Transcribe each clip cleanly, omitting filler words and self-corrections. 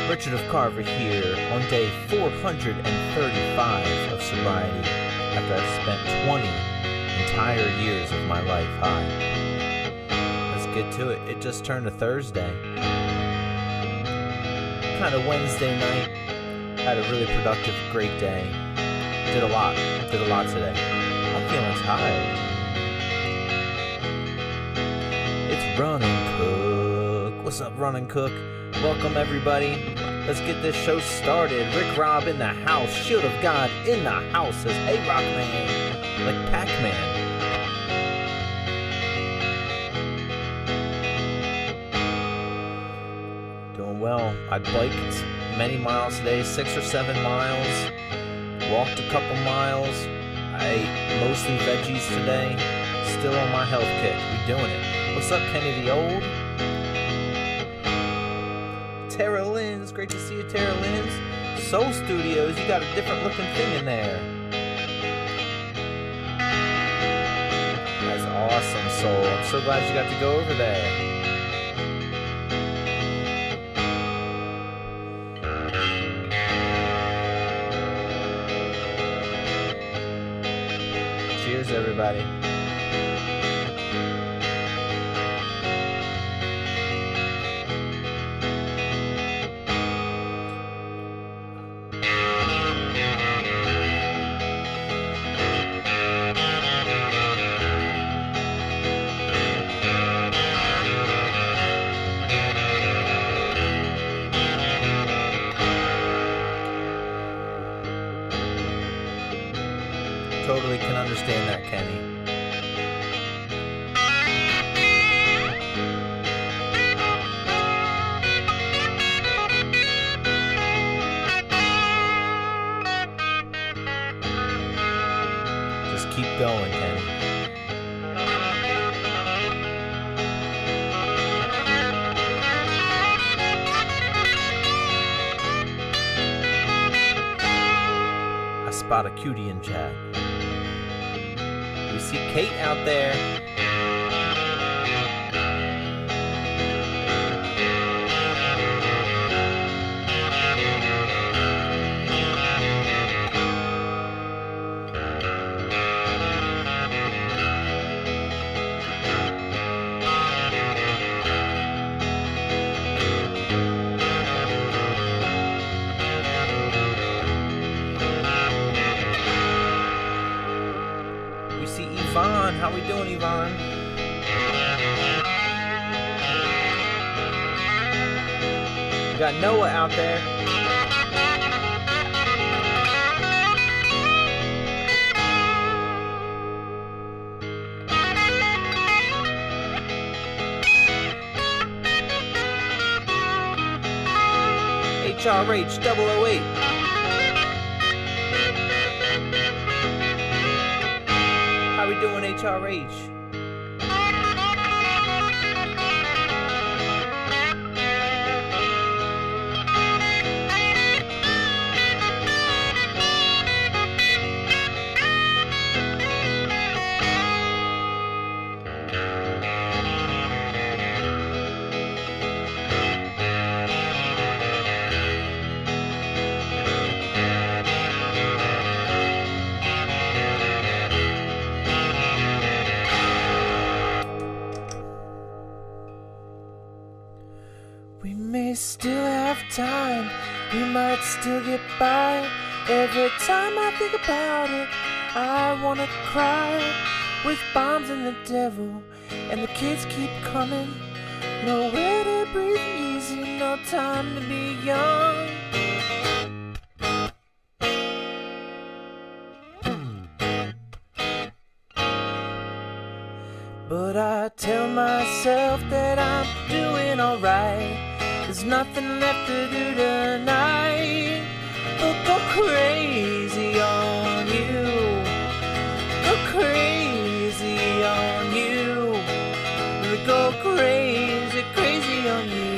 Richard of Carver here on day 435 of sobriety after I've spent 20 entire years of my life high. Let's get to it. It just turned to Thursday. Kind of Wednesday night. Had a really productive, great day. Did a lot today. I'm feeling tired. It's Run and Cook. What's up, Run and Cook? Welcome, everybody. Let's get this show started. Rick Rob in the house. Shield of God in the house says, hey, Rockman. Like Pac-Man. Doing well. I biked many miles today, 6 or 7 miles. Walked a couple miles. I ate mostly veggies today. Still on my health kick. We doing it. What's up, Kenny the Old? Tara Lynn's, great to see you, Tara Lynn's. Soul Studios, you got a different looking thing in there. That's awesome, Soul. I'm so glad you got to go over there. Cheers, everybody. Totally can understand that, Kenny. Just keep going, Kenny. I spot a cutie in chat. We see Kate out there. Yvonne, how we doing, Yvonne? We got Noah out there. HRH 008. How we doing, HRH? Still have time, we might still get by. Every time I think about it, I wanna cry. With bombs and the devil, and the kids keep coming. Nowhere to breathe easy, no time to be young. But I tell myself that I'm doing alright. There's nothing left to do tonight but go crazy on you. Go crazy on you. Go crazy, crazy on you.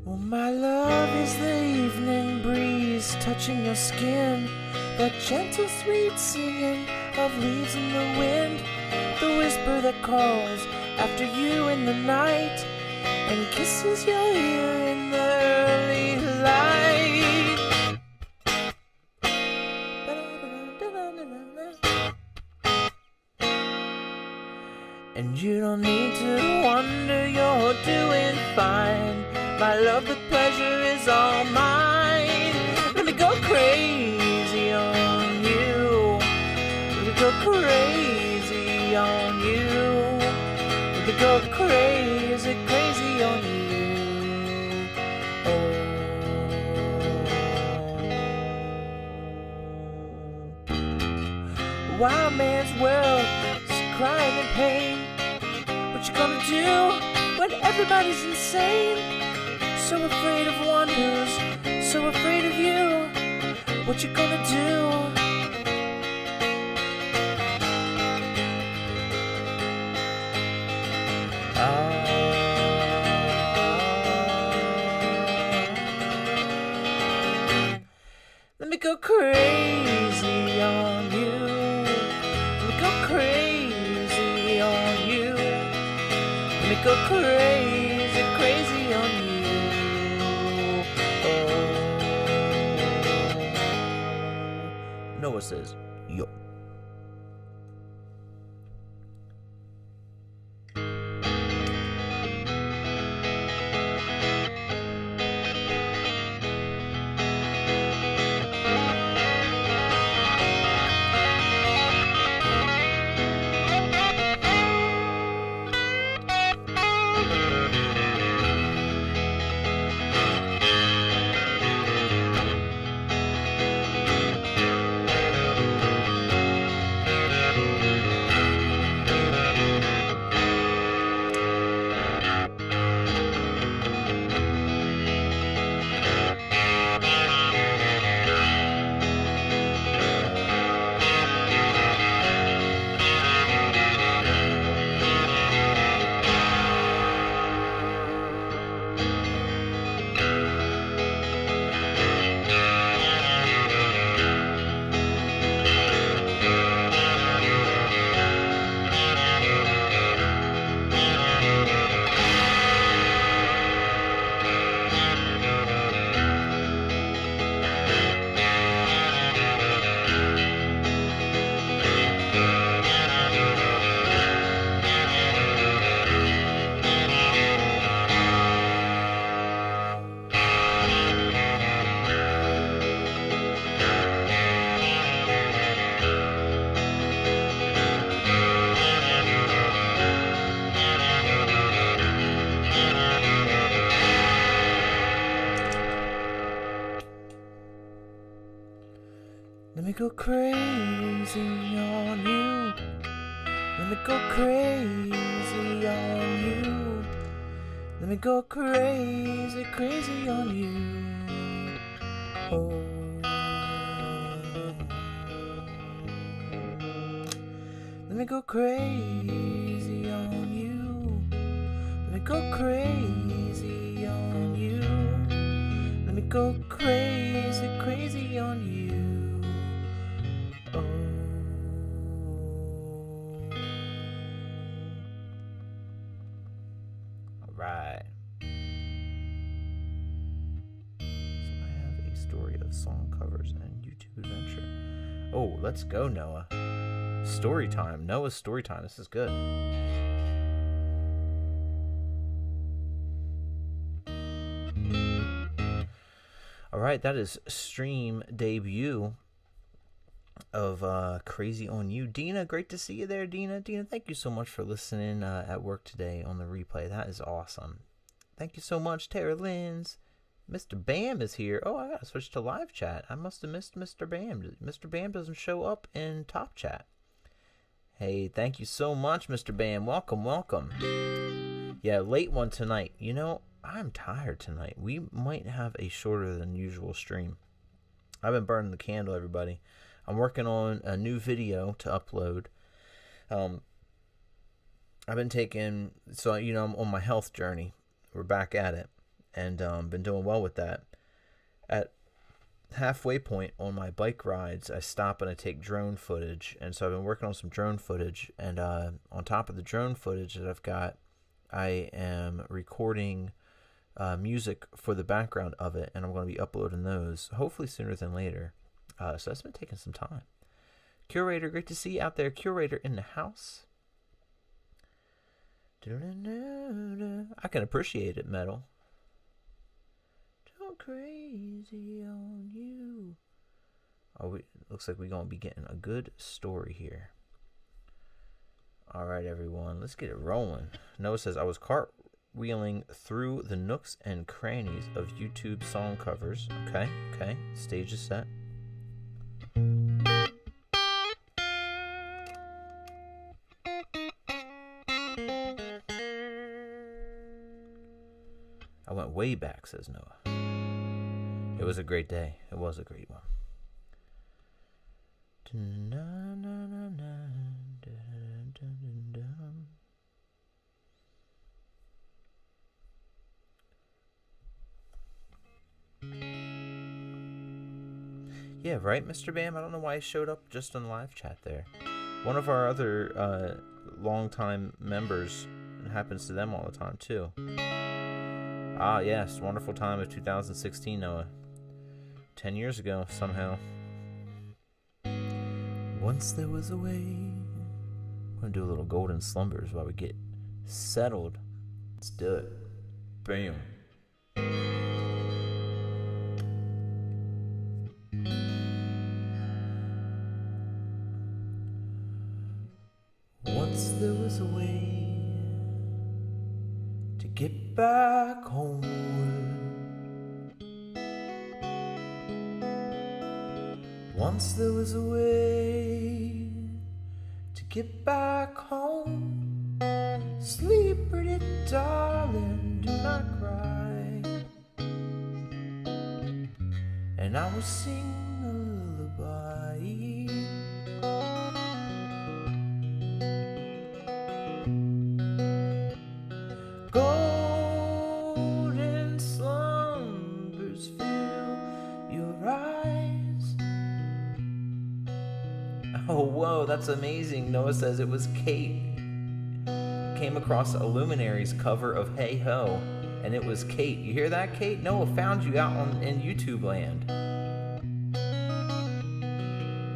Well, my love is the evening breeze touching your skin. That gentle, sweet singing of leaves in the wind, the whisper that calls after you in the night, and kisses your ear in the early light. And you don't need to wonder, you're doing fine. My love, the pleasure is all mine. Let me go crazy on you. Let me go crazy on you. Let me go crazy, crazy on you. Oh. Wild man's world is crying in pain. What you gonna do when everybody's insane? So afraid of one who's so afraid of you. What you gonna do? Let me go crazy on you. Let me go crazy on you. Let me go crazy, crazy on you. Oh. Noah says, yo. Let me go crazy on you. Let me go crazy on you. Let me go crazy, crazy on you. Oh. Let me go crazy on you. Let me go crazy on you. Let me go crazy, crazy on you. Oh. All right. So I have a story of song covers and YouTube adventure. Oh, let's go, Noah. Story time. Noah's story time. This is good. All right, that is stream debut of Crazy on You. Dina, great to see you there, Dina. Dina, thank you so much for listening at work today on the replay. That is awesome. Thank you so much, Tara Lynn's. Mr. Bam is here. Oh, I gotta switch to live chat. I must have missed Mr. Bam. Mr. Bam doesn't show up in top chat. Hey, thank you so much, Mr. Bam. Welcome, welcome. Yeah, late one tonight. You know, I'm tired tonight. We might have a shorter than usual stream. I've been burning the candle, everybody. I'm working on a new video to upload. I've been taking, so, you know, I'm on my health journey. We're back at it. And been doing well with that. halfway point on my bike rides, I stop and I take drone footage. And so I've been working on some drone footage. And on top of the drone footage that I've got, I am recording music for the background of it. And I'm going to be uploading those hopefully sooner than later. So that's been taking some time. Curator, great to see you out there. Curator in the house. I can appreciate it, Metal. Don't crazy on you. Oh, looks like we're going to be getting a good story here. All right, everyone. Let's get it rolling. Noah says, I was cartwheeling through the nooks and crannies of YouTube song covers. Okay. Stage is set. I went way back, says Noah. It was a great day. It was a great one. Yeah, right, Mr. Bam? I don't know why he showed up just on the live chat there. One of our other longtime members, it happens to them all the time, too. Ah, yes, wonderful time of 2016, Noah. 10 years ago, somehow. Once there was a way. I'm going to do a little golden slumbers while we get settled. Let's do it. Bam. Once there was a way to get back homeward. Once there was a way to get back home. Sleep, pretty darling, do not cry. And I will sing a lullaby. Golden slumbers fill your eyes. Oh, whoa, that's amazing. Noah says it was Kate. Came across a Luminaries cover of Hey Ho, and it was Kate. You hear that, Kate? Noah found you out in YouTube land.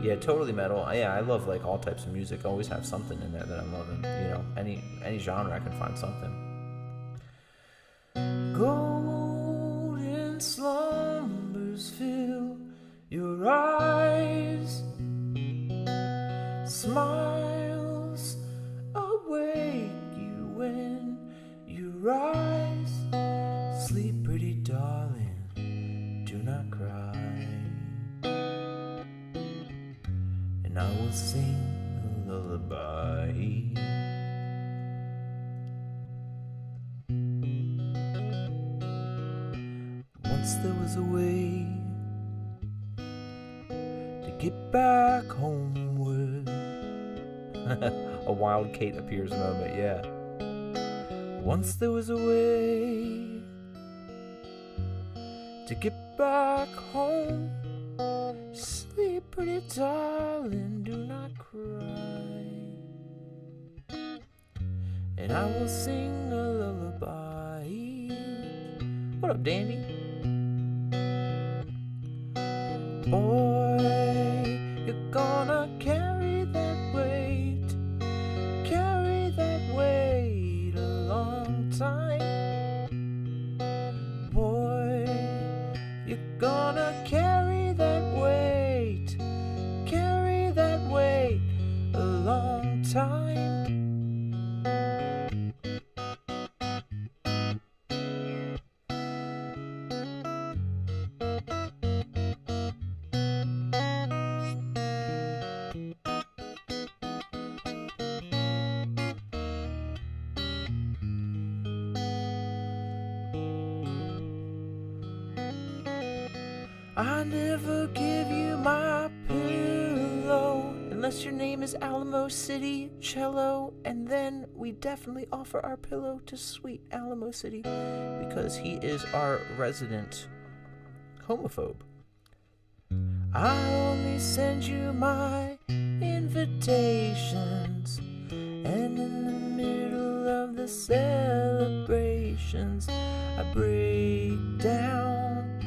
Yeah, totally, Metal. Yeah, I love like all types of music. I always have something in there that I'm loving. You know, any genre I can find something. Golden slumbers fill your eyes. Smiles awake you when you rise. Sleep, pretty darling, do not cry. And I will sing a lullaby. Once there was a way to get back homeward. A wild Kate appears moment, yeah. Once there was a way to get back home. Sleep, pretty darling, do not cry. And I will sing a lullaby. What up, Dandy? Boy, you're gonna carry that weight a long time. Boy, you're gonna carry that weight a long time. I never give you my pillow unless your name is Alamo City Cello, and then we definitely offer our pillow to sweet Alamo City because he is our resident homophobe. I only send you my invitations, and in the middle of the celebrations I break down.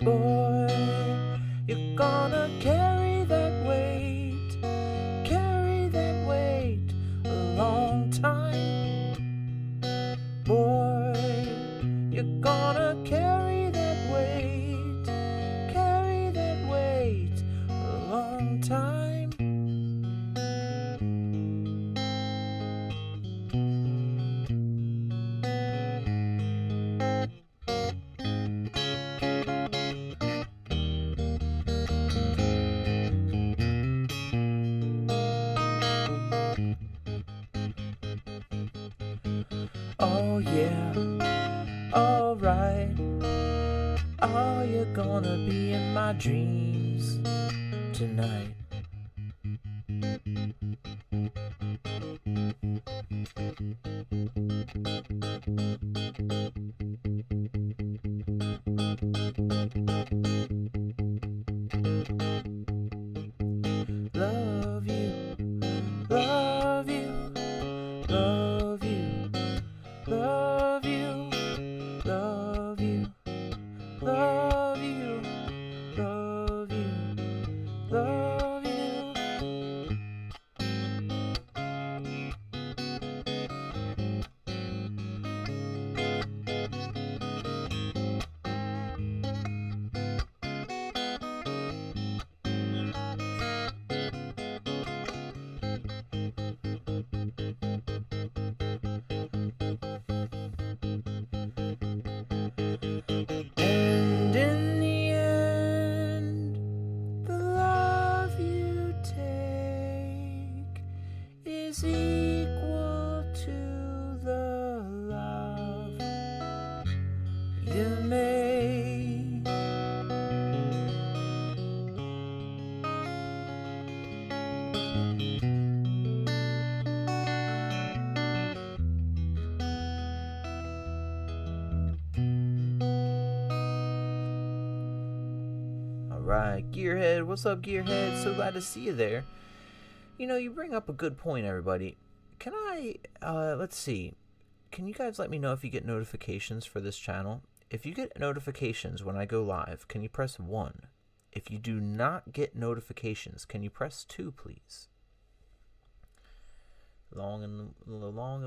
Boy, you're gonna carry that weight a long time. Boy, you're gonna carry that weight a long time. Oh yeah, alright. Oh, you're gonna be in my dreams tonight. Love you, love you, love you, love you, love you, love you, love you, love you. And in the end, the love you take is equal to the love you make. Alright, Gearhead, what's up, Gearhead? So glad to see you there. You know, you bring up a good point, everybody. Can I, let's see. Can you guys let me know if you get notifications for this channel? If you get notifications when I go live, can you press 1? If you do not get notifications, can you press 2, please? Long and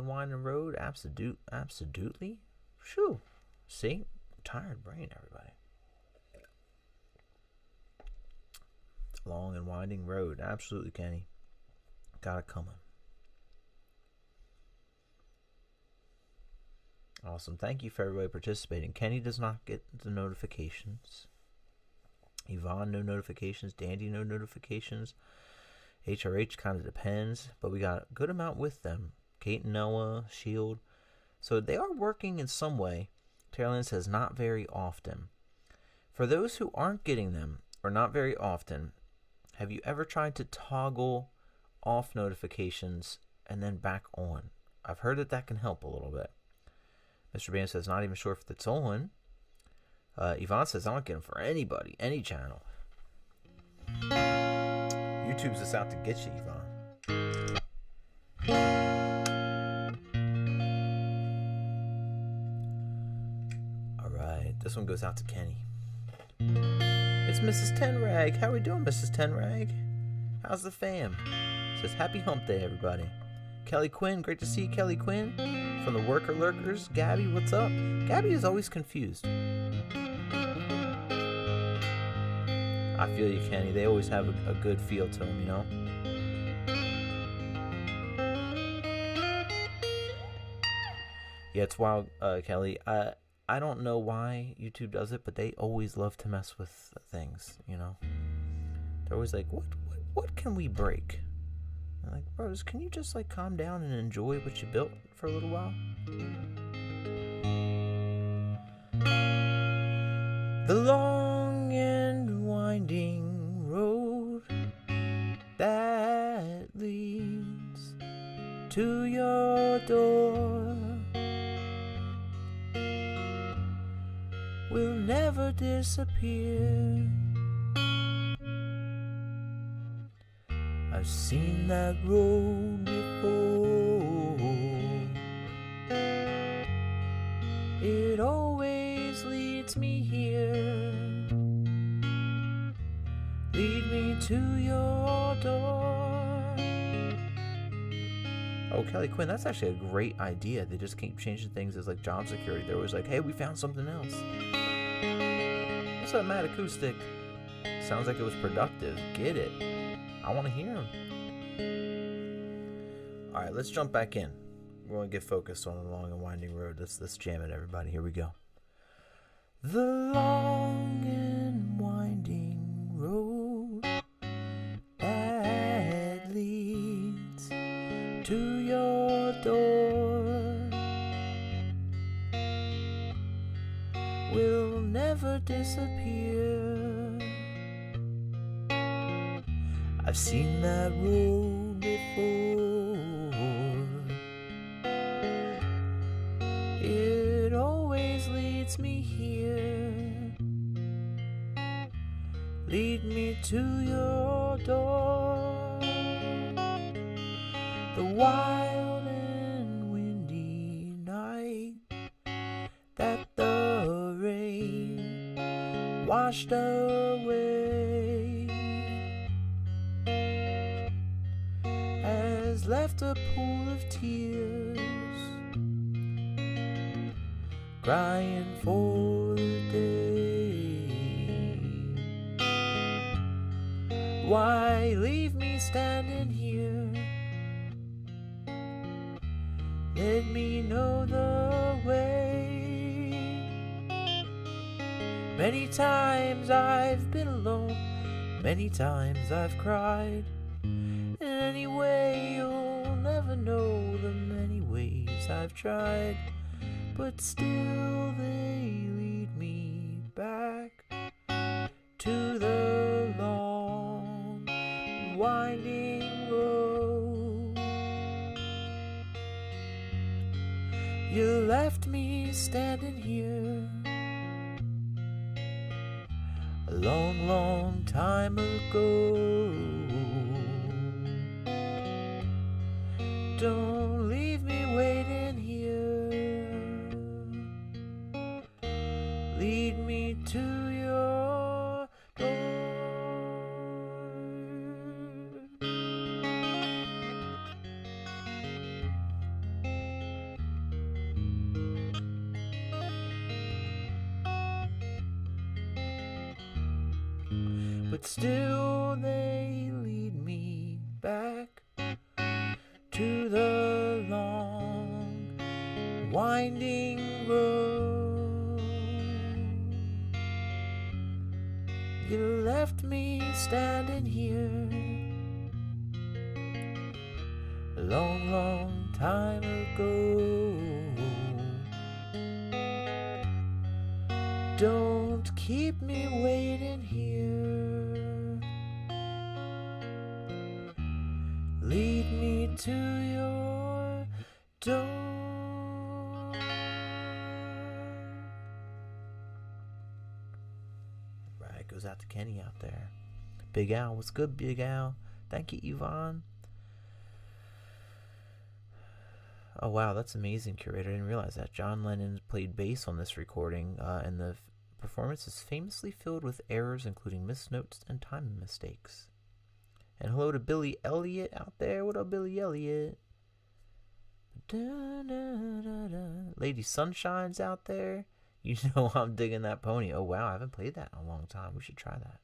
winding road, absolutely. Phew. See? Tired brain, everybody. Long and winding road, absolutely, Kenny. Got it coming. Awesome. Thank you for everybody participating. Kenny does not get the notifications. Yvonne, no notifications. Dandy, no notifications. HRH kind of depends, but we got a good amount with them. Kate and Noah, Shield. So they are working in some way. Taylor says not very often. For those who aren't getting them, or not very often, have you ever tried to toggle off notifications and then back on? I've heard that can help a little bit. Mr. Bam says, not even sure if it's on. Yvonne says, I don't get them for anybody, any channel. YouTube's just out to get you, Yvonne. Alright, this one goes out to Kenny. It's Mrs. Tenrag. How we doing, Mrs. Tenrag? How's the fam? Says, happy hump day, everybody. Kelly Quinn, great to see you, Kelly Quinn. From the Worker Lurkers, Gabby, what's up? Gabby is always confused. I feel you, Kenny. They always have a good feel to them, you know? Yeah, it's wild, Kelly. I don't know why YouTube does it, but they always love to mess with things, you know? They're always like, what can we break? I'm like, bros, can you just like calm down and enjoy what you built for a little while? The long and winding road that leads to your door will never disappear. I've seen that road before. It always leads me here. Lead me to your door. Oh, Kelly Quinn, that's actually a great idea. They just keep changing things as like job security. They're always like, hey, we found something else. What's up, Matt Acoustic? Sounds like it was productive. Get it. I want to hear him. All right, let's jump back in. We're going to get focused on the long and winding road. Let's jam it, everybody. Here we go. The long and winding road that leads to your door will never disappear. I've seen that road before. It always leads me here. Lead me to your door. The wild and windy night that the rain washed away has left a pool of tears, crying for the day. Why leave me standing here? Let me know the way. Many times I've been alone, many times I've cried. Anyway, you'll never know the many ways I've tried. But still they lead me back to the long winding road. You left me standing here a long, long time ago. Don't leave me waiting here. Lead me to your door. But still they lead me back to the long winding road. You left me standing here a long, long time ago. Don't keep me waiting here. Lead me to your door. Right, goes out to Kenny out there. Big Al, what's good, Big Al? Thank you, Yvonne. Oh wow, that's amazing, curator. I didn't realize that. John Lennon played bass on this recording, and the performance is famously filled with errors, including missed notes and time mistakes. And hello to Billy Elliott out there. What up, Billy Elliott? Lady Sunshine's out there. You know I'm digging that pony. Oh wow, I haven't played that in a long time. We should try that.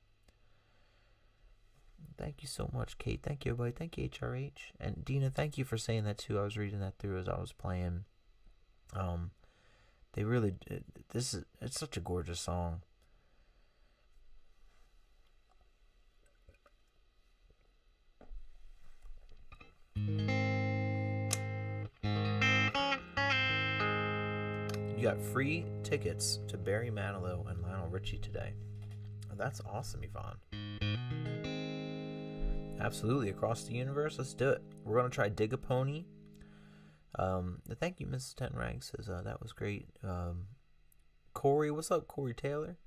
Thank you so much, Kate. Thank you, everybody. Thank you, HRH. And Dina, thank you for saying that too. I was reading that through as I was playing. They really, it's such a gorgeous song. You got free tickets to Barry Manilow and Lionel Richie today. That's awesome, Yvonne. Absolutely, across the universe. Let's do it. We're going to try Dig a Pony. Thank you, Mrs. Tenrank says that was great. Corey. What's up, Corey Taylor?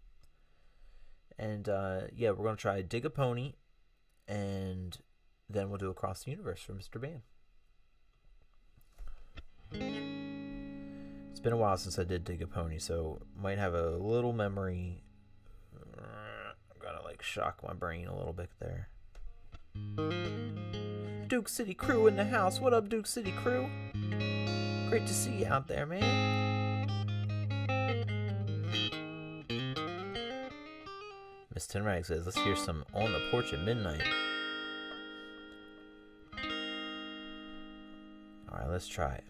And yeah, we're going to try Dig a Pony, and then we'll do Across the Universe for Mr. Band. It's been a while since I did Dig a Pony, so might have a little memory. I'm going to like shock my brain a little bit there. Duke City Crew in the house. What up, Duke City Crew? Great to see you out there, man. Miss Tinrag says, let's hear some On the Porch at Midnight. Alright, let's try it.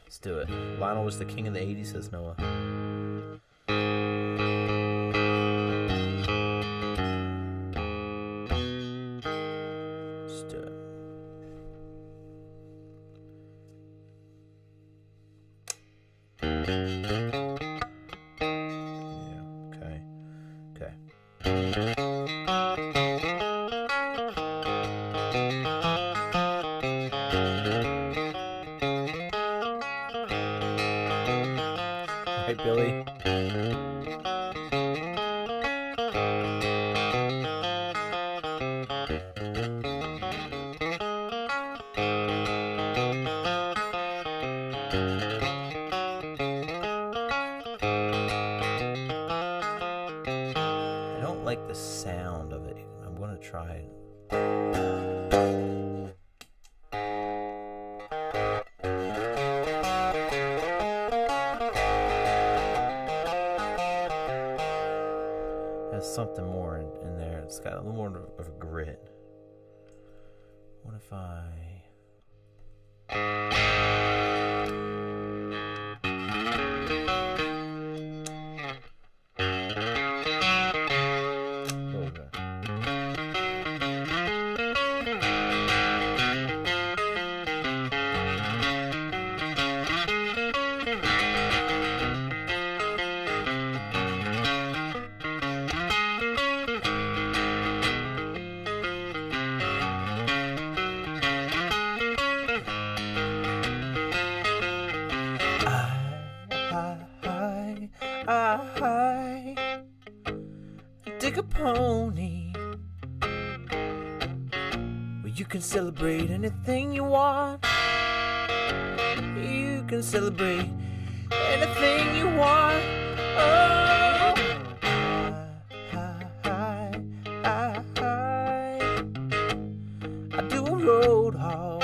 Let's do it. Lionel was the king of the 80s, says Noah. Let's do it. Yeah, okay. Okay. Billy. I don't like the sound of it. I'm going to try it. Something more in there. It's got a little more of a grit. What if I... Dig a pony where you can celebrate anything you want. You can celebrate anything you want. Oh, I do a road haul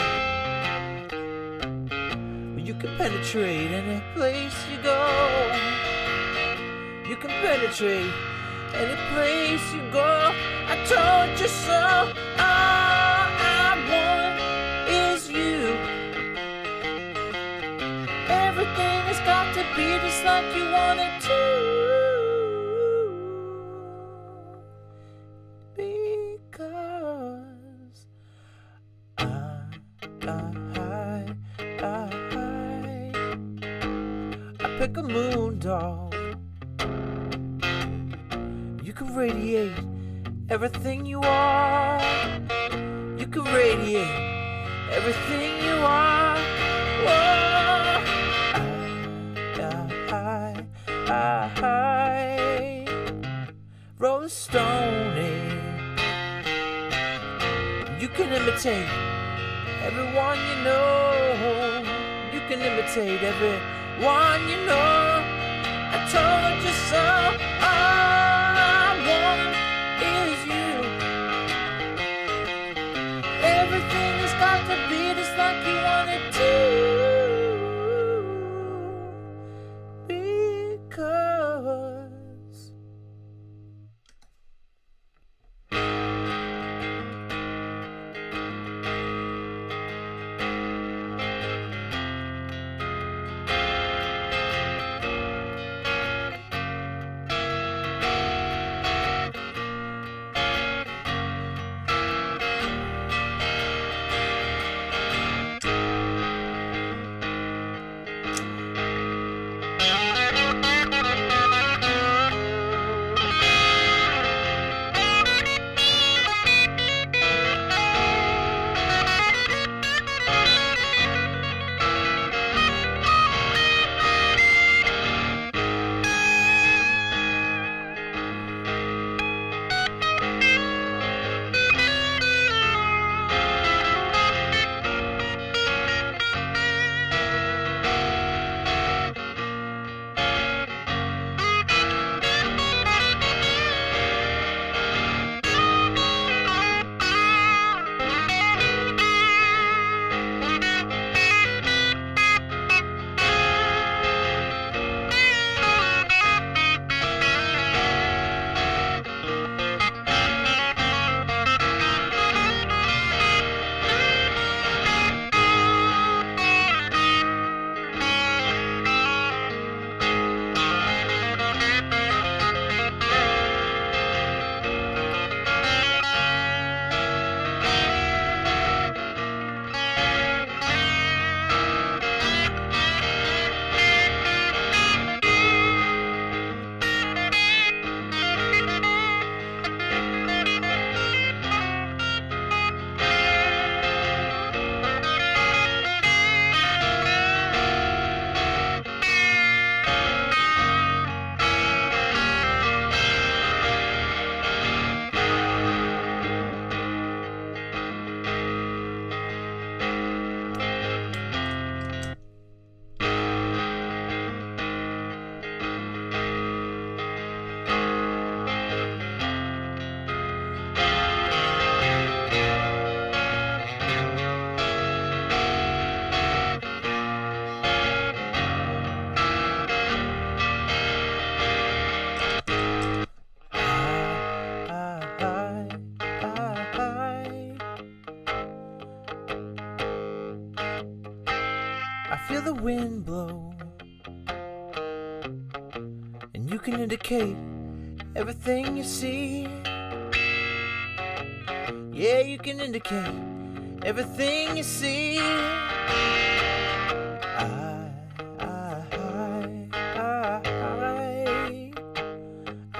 where you can penetrate any place you go. You can penetrate any place you go. I told you so. All I want is you. Everything has got to be just like you want it to. Because I pick a moon dog. You can radiate everything you are. You can radiate everything you are. Whoa. Rolling Stone. You can imitate everyone you know. You can imitate everyone you know. I told you so. All I want is you. Everything has got to be just like you want it to. Because feel the wind blow, and you can indicate everything you see. Yeah, you can indicate everything you see. I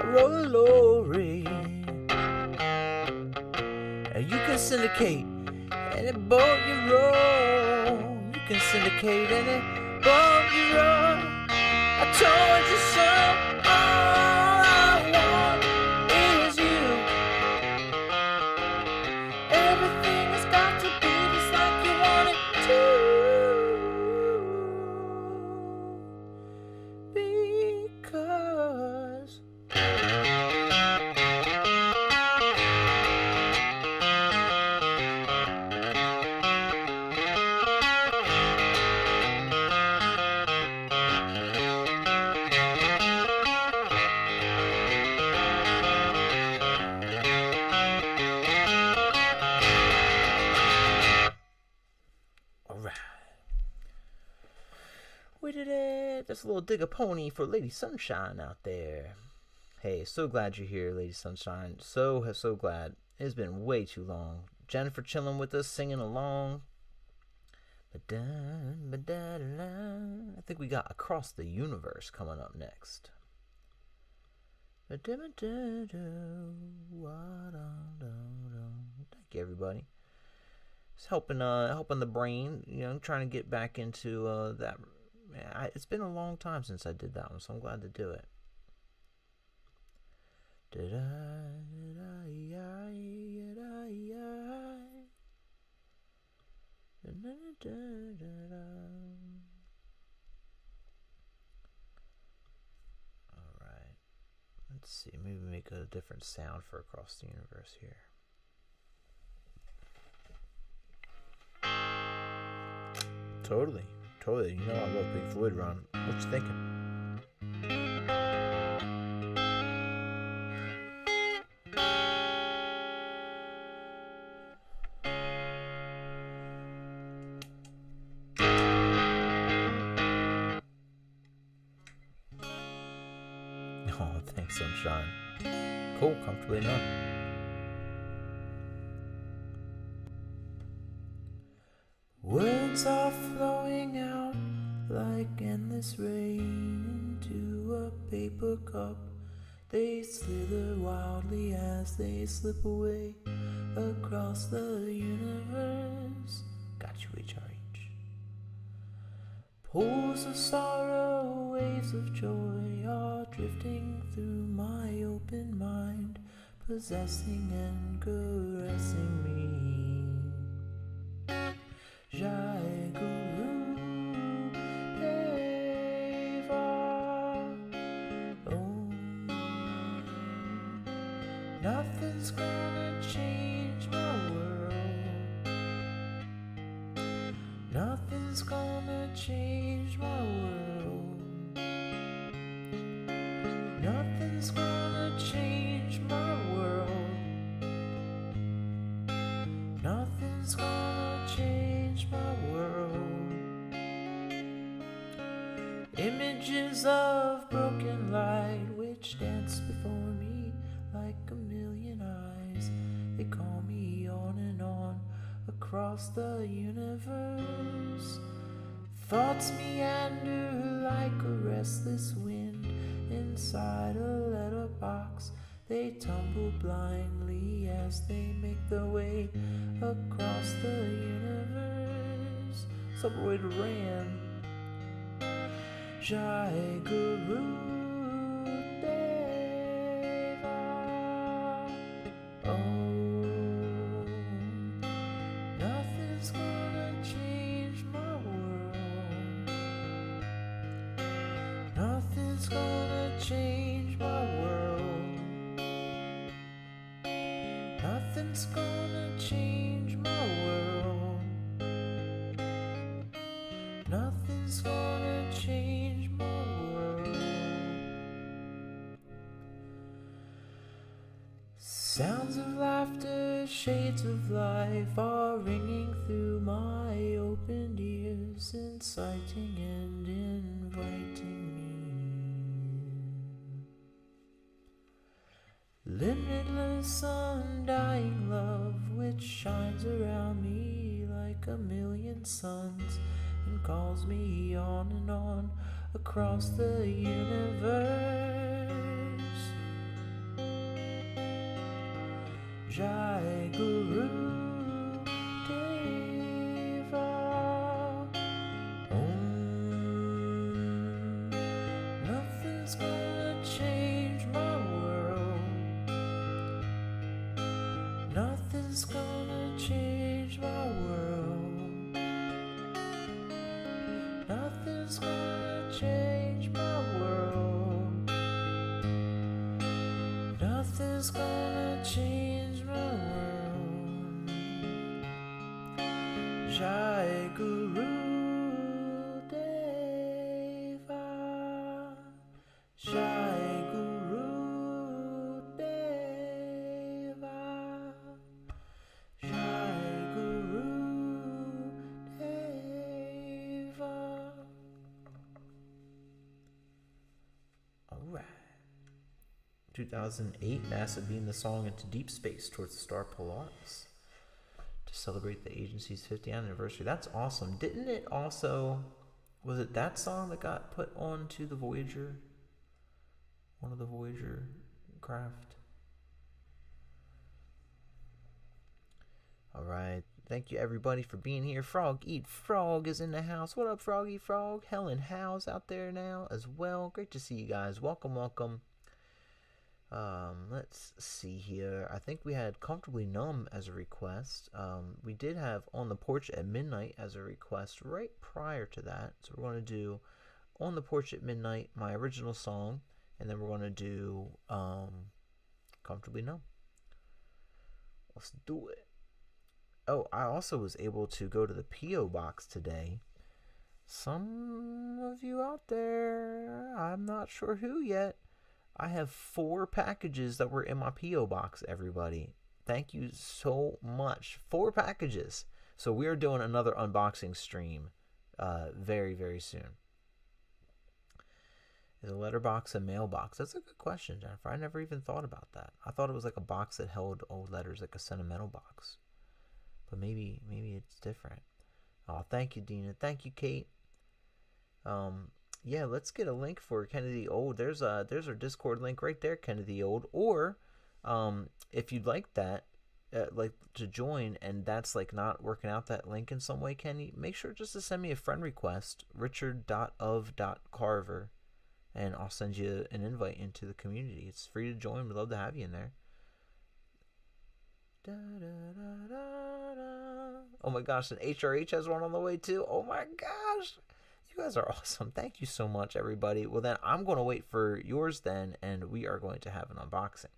roll a lorry, and you can syndicate any boat you roll. You can syndicate any boat you roll. I told you so. All I want is you. Everything has got to be just like you want it to. Because we did it. That's a little dig a pony for Lady Sunshine out there. Hey, so glad you're here, Lady Sunshine. So glad. It's been way too long. Jennifer chilling with us, singing along. I think we got Across the Universe coming up next. Thank you, everybody. It's helping the brain, trying to get back into that. It's been a long time since I did that one, so I'm glad to do it. Alright. Let's see, maybe make a different sound for Across the Universe here. Totally. I love Big Floyd run. What you thinking? Oh, thanks, Sunshine. Cool, comfortably numb. Words are flowing out like endless rain into a paper cup. They slither wildly as they slip away across the universe. Got you, HRH. Pools of sorrow, waves of joy are drifting through my open mind, possessing and caressing me. Jai Guru Deva. Oh, nothing's gonna change my world. Nothing's gonna change my world. Nothing's gonna change my world. Nothing's gonna change my world. Images of broken light which dance before me like a million eyes. They call me on and on across the universe. Thoughts meander like a restless wind inside a letterbox. They tumble blindly as they make their way across the universe. Subway to Ram. Jai Guru Deva. Oh, nothing's gonna change my world. Nothing's gonna change my world. Nothing's gonna change my world. Nothing's gonna change my world. Sounds of laughter shades of life are ringing through my opened ears, inciting and inviting me. Limitless, undying love, which shines around me like a million suns and calls me on and on across the universe. Jai Guru Deva Om. Nothing's gonna change my world. Nothing's gonna change my world. Nothing's gonna change my world. Nothing's gonna change my world. Jai Guru Deva. Jai Guru Deva. Jai Guru Deva. All right. 2008, NASA beamed the song into deep space towards the star Polaris to celebrate the agency's 50th anniversary. That's awesome. Didn't it also, was it that song that got put onto the Voyager, one of the Voyager craft? All right. Thank you, everybody, for being here. Frog Eat Frog is in the house. What up, Frog Eat Frog? Helen Howe's out there now as well. Great to see you guys. Welcome, welcome. Let's see here. I think we had Comfortably Numb as a request. We did have On the Porch at Midnight as a request right prior to that. So we're going to do On the Porch at Midnight, my original song, and then we're going to do Comfortably Numb. Let's do it. Oh, I also was able to go to the P.O. box today. Some of you out there, I'm not sure who yet, I have 4 packages that were in my P.O. box, everybody. Thank you so much. 4 packages. So we are doing another unboxing stream very, very soon. Is a letterbox a mailbox? That's a good question, Jennifer. I never even thought about that. I thought it was like a box that held old letters, like a sentimental box. But maybe it's different. Oh, thank you, Dina. Thank you, Kate. Yeah, let's get a link for Kennedy Old. There's our Discord link right there, Kennedy Old. Or if you'd like that, like to join, and that's like not working out that link in some way, Kenny, make sure just to send me a friend request, richard.of.carver, and I'll send you an invite into the community. It's free to join. We'd love to have you in there. Da, da, da, da, da. Oh my gosh, and HRH has one on the way too. Oh my gosh. You guys are awesome. Thank you so much, everybody. Well, then I'm going to wait for yours then, and we are going to have an unboxing.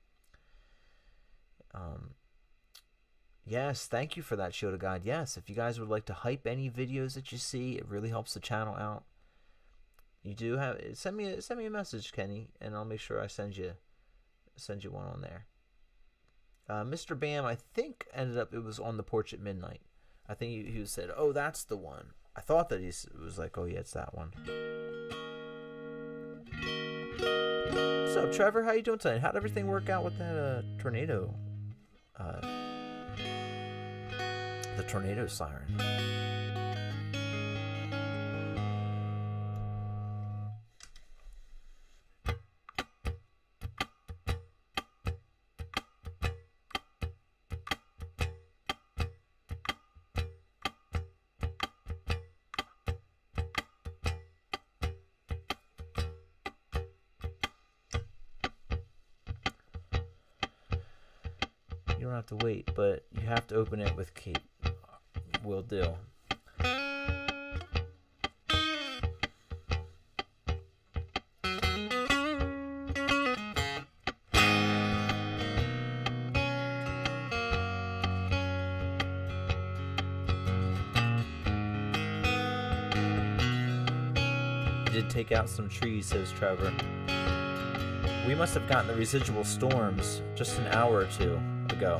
Yes, thank you for that, Shota God. Yes, if you guys would like to hype any videos that you see, it really helps the channel out. You do have, send me a message, Kenny, and I'll make sure I send you one on there. Mr. Bam, I think ended up it was On the Porch at Midnight. I think he said, "Oh, that's the one." I thought that he was like, "Oh yeah, it's that one." What's up, Trevor? How you doing tonight? How'd everything work out with that tornado? The tornado siren. You don't have to wait, but you have to open it with Kate. Will do. Did take out some trees, says Trevor. We must have gotten the residual storms just an hour or two ago.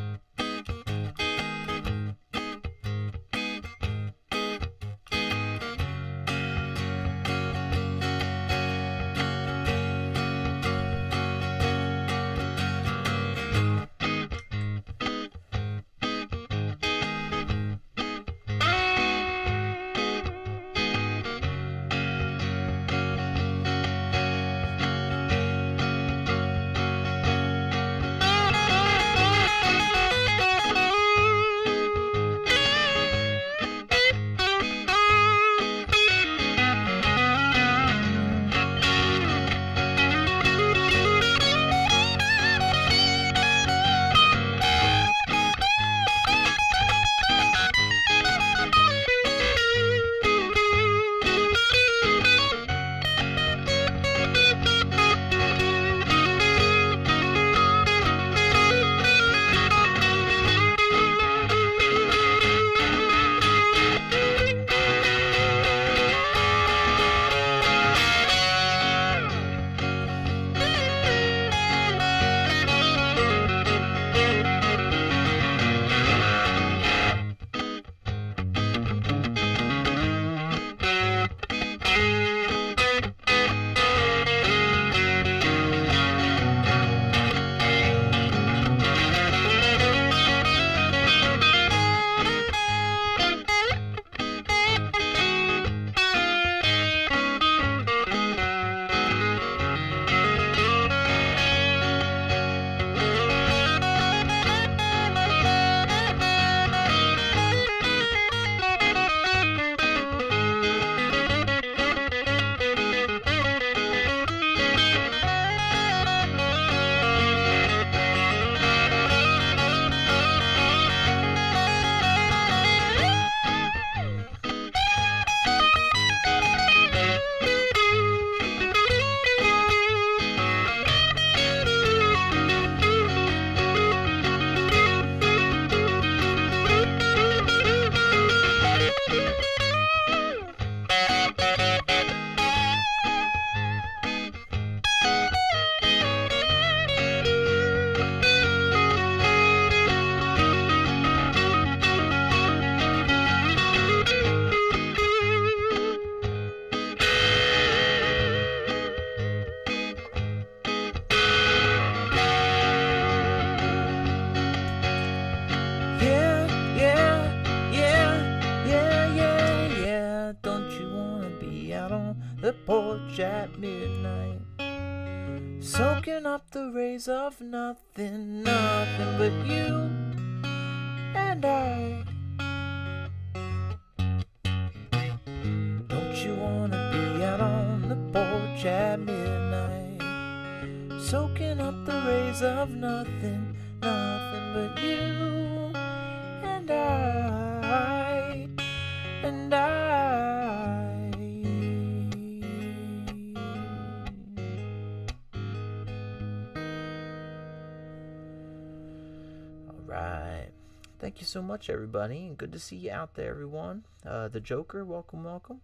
at midnight, soaking up the rays of nothing, nothing but you and I. Don't you wanna be out on the porch at midnight, soaking up the rays of nothing, nothing but you and I, and I. All right. Thank you so much, everybody, and good to see you out there, everyone. The Joker, welcome, welcome.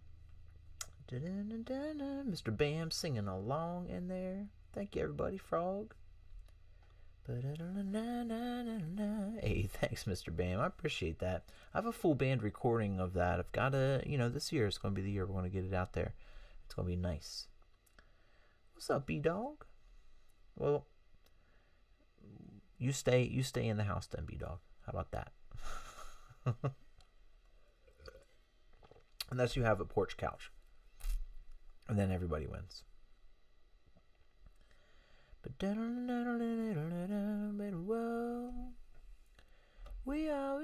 Mr. Bam singing along in there. Thank you, everybody. Frog. Hey, thanks, Mr. Bam. I appreciate that. I have a full band recording of that. I've got to, this year is going to be the year we're going to get it out there. It's going to be nice. What's up, B-Dog? Well, you stay in the house then, B-Dog. How about that? Unless you have a porch couch. And then everybody wins. But we are.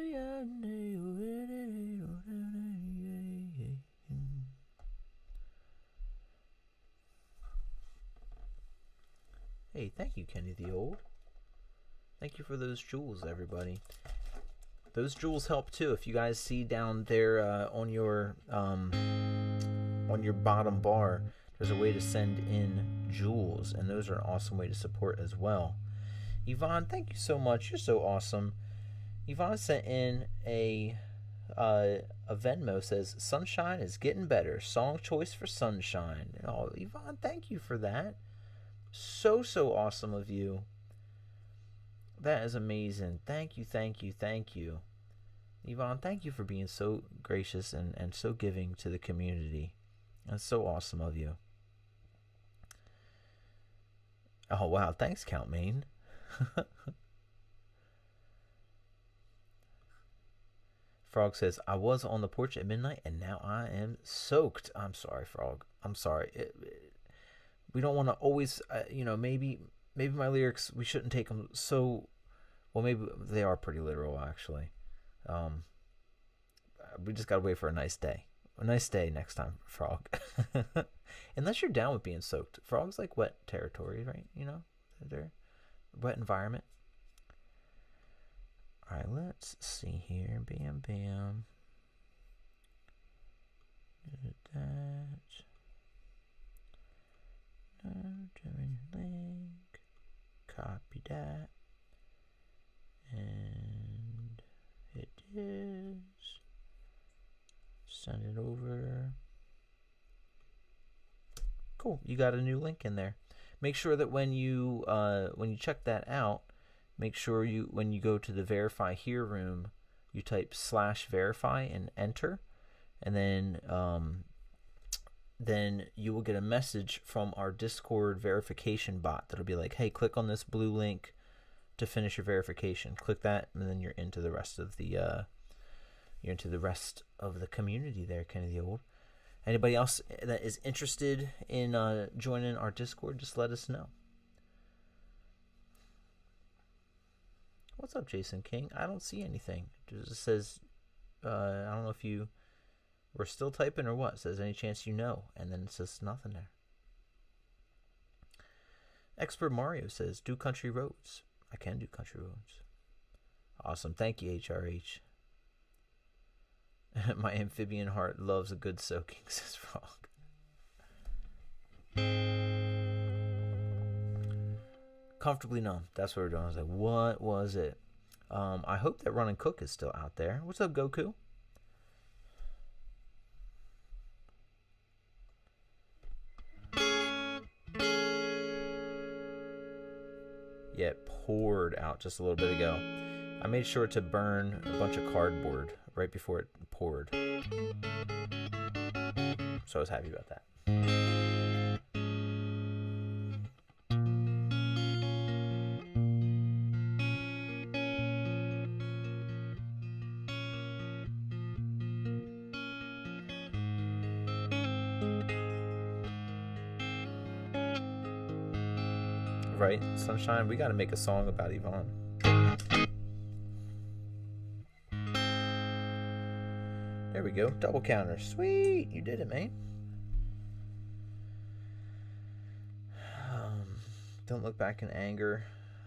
Hey, thank you, Kenny the Old. Thank you for those jewels, everybody. Those jewels help too. If you guys see down there on your bottom bar, there's a way to send in jewels, and those are an awesome way to support as well. Yvonne, thank you so much. You're so awesome. Yvonne sent in a Venmo, says Sunshine is getting better. Song choice for Sunshine. Oh, Yvonne, thank you for that. So awesome of you. That is amazing. Thank you. Yvonne, thank you for being so gracious and so giving to the community. That's so awesome of you. Oh, wow. Thanks, Count Maine. Frog says, I was on the porch at midnight and now I am soaked. I'm sorry, Frog. I'm sorry. We don't want to always, maybe my lyrics, we shouldn't take them so, well, maybe they are pretty literal, actually. We just got to wait for a nice day. A nice day next time, Frog. Unless you're down with being soaked. Frog's like wet territory, right? They're wet environment. All right, let's see here. Bam, bam. Did that. Link. Copy that. And it is. Send it over. Cool. You got a new link in there. Make sure that when you check that out, make sure when you go to the Verify Here room, you type /verify and enter, and then you will get a message from our Discord verification bot that'll be like, hey, click on this blue link to finish your verification. Click that, and then you're into the rest of the community there, Kenny the Old. Anybody else that is interested in joining our Discord, just let us know. What's up, Jason King? I don't see anything. It just says, I don't know if you were still typing or what. It says, any chance you know? And then it says nothing there. Expert Mario says, do country roads. I can do country roads. Awesome. Thank you, HRH. My amphibian heart loves a good soaking, says Frog. Comfortably numb. That's what we're doing. I was like, what was it? I hope that Run and Cook is still out there. What's up, Goku? Yeah, it poured out just a little bit ago. I made sure to burn a bunch of cardboard right before it poured. So I was happy about that. Right, Sunshine? We gotta make a song about Yvonne. There we go. Double counter. Sweet. You did it, man. Don't look back in anger.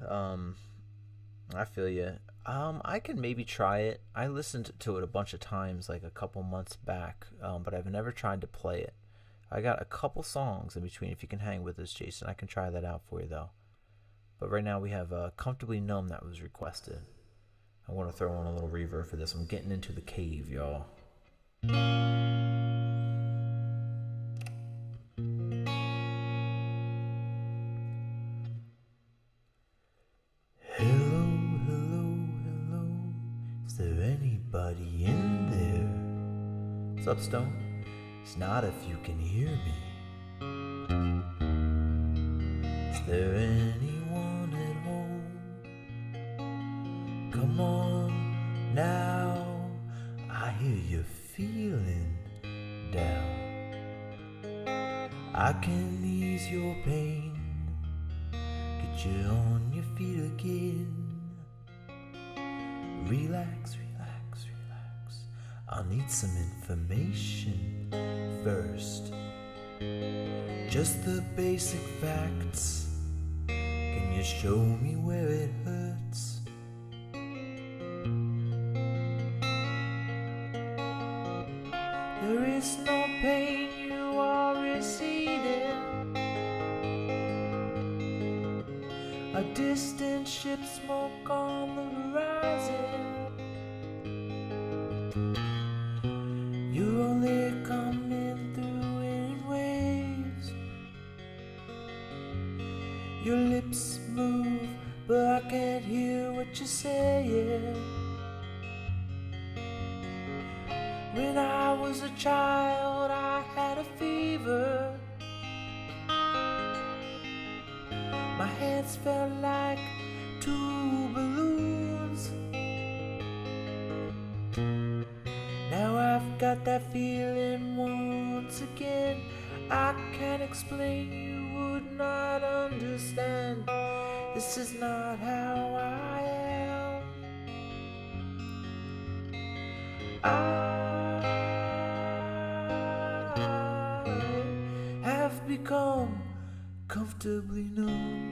I feel you. I can maybe try it. I listened to it a bunch of times, like a couple months back, but I've never tried to play it. I got a couple songs in between. If you can hang with us, Jason, I can try that out for you, though. But right now we have Comfortably Numb that was requested. I want to throw on a little reverb for this. I'm getting into the cave, y'all. Hello, hello, hello. Is there anybody in there? What's up, Stone? It's not if you can hear me. Is there anyone at home? Come on now. I hear you feeling down. I can ease your pain, get you on your feet again. Relax, relax, relax. I'll need some information first. Just the basic facts. Can you show me where it hurts? There is no pain, you are receding. A distant ship, smoke on the horizon. You're only coming through in waves. Your lips move, but I can't hear what you're saying. When I was a child, I had a fever. My hands felt like two balloons. Now I've got that feeling once again. I can't explain, you would not understand. This is not how I am. I have become comfortably numb.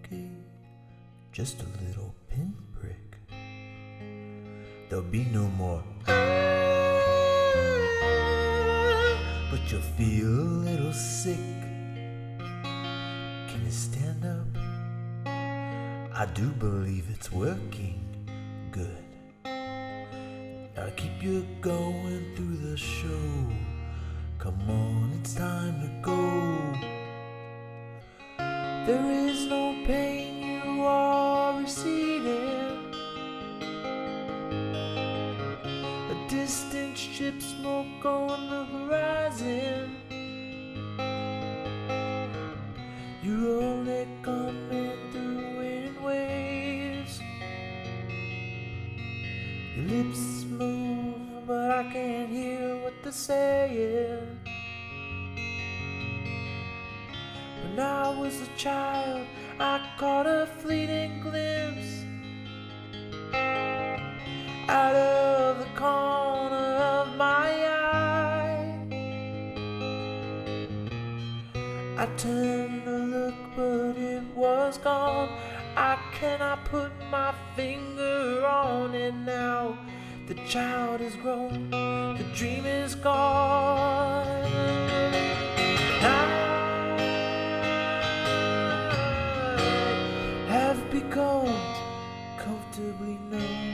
okay, just a little pinprick. There'll be no more but you'll feel a little sick. Can you stand up? I do believe it's working good. Now keep you going through the show. Come on, it's time to go. There is no pain, you are receding. A distant ship, smoke on the horizon. You're only coming through in waves. Your lips move, but I can't hear what they're saying. When I was a child, I caught a fleeting glimpse out of the corner of my eye. I turned to look, but it was gone. I cannot put my finger on it now. The child has grown, the dream is gone. I have become comfortably numb.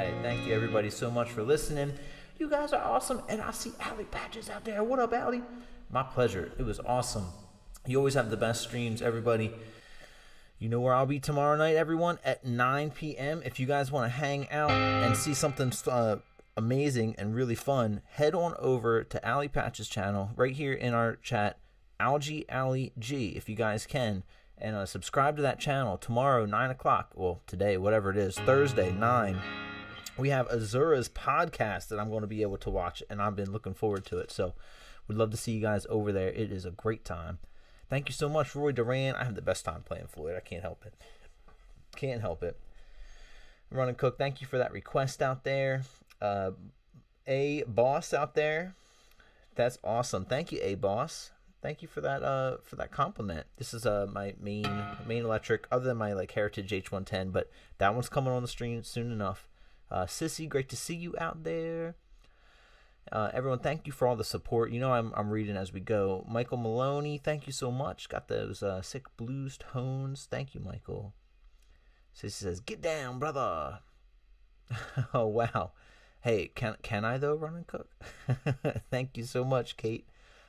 right. Thank you, everybody, so much for listening. You guys are awesome. And I see Alley Patches out there. What up, Alley? My pleasure. It was awesome. You always have the best streams, everybody. You know where I'll be tomorrow night, everyone, at 9 p.m. If you guys want to hang out and see something amazing and really fun, head on over to Alley Patch's channel right here in our chat, Algie Alley G, if you guys can, and subscribe to that channel. Tomorrow, 9 o'clock, well, today, whatever it is, Thursday, 9, we have Azura's podcast that I'm going to be able to watch, and I've been looking forward to it. So we'd love to see you guys over there. It is a great time. Thank you so much, Roy Duran. I have the best time playing Floyd. I can't help it. Can't help it. Run and Cook, thank you for that request out there. A Boss out there, that's awesome. Thank you, A Boss. Thank you for that compliment. This is my main electric, other than my Heritage H110, but that one's coming on the stream soon enough. Sissy, great to see you out there. Everyone, thank you for all the support. You know I'm reading as we go. Michael Maloney, thank you so much. Got those sick blues tones. Thank you, Michael. Sissy says, "Get down, brother." Oh wow. Hey, can I though, Run and Cook? Thank you so much, Kate.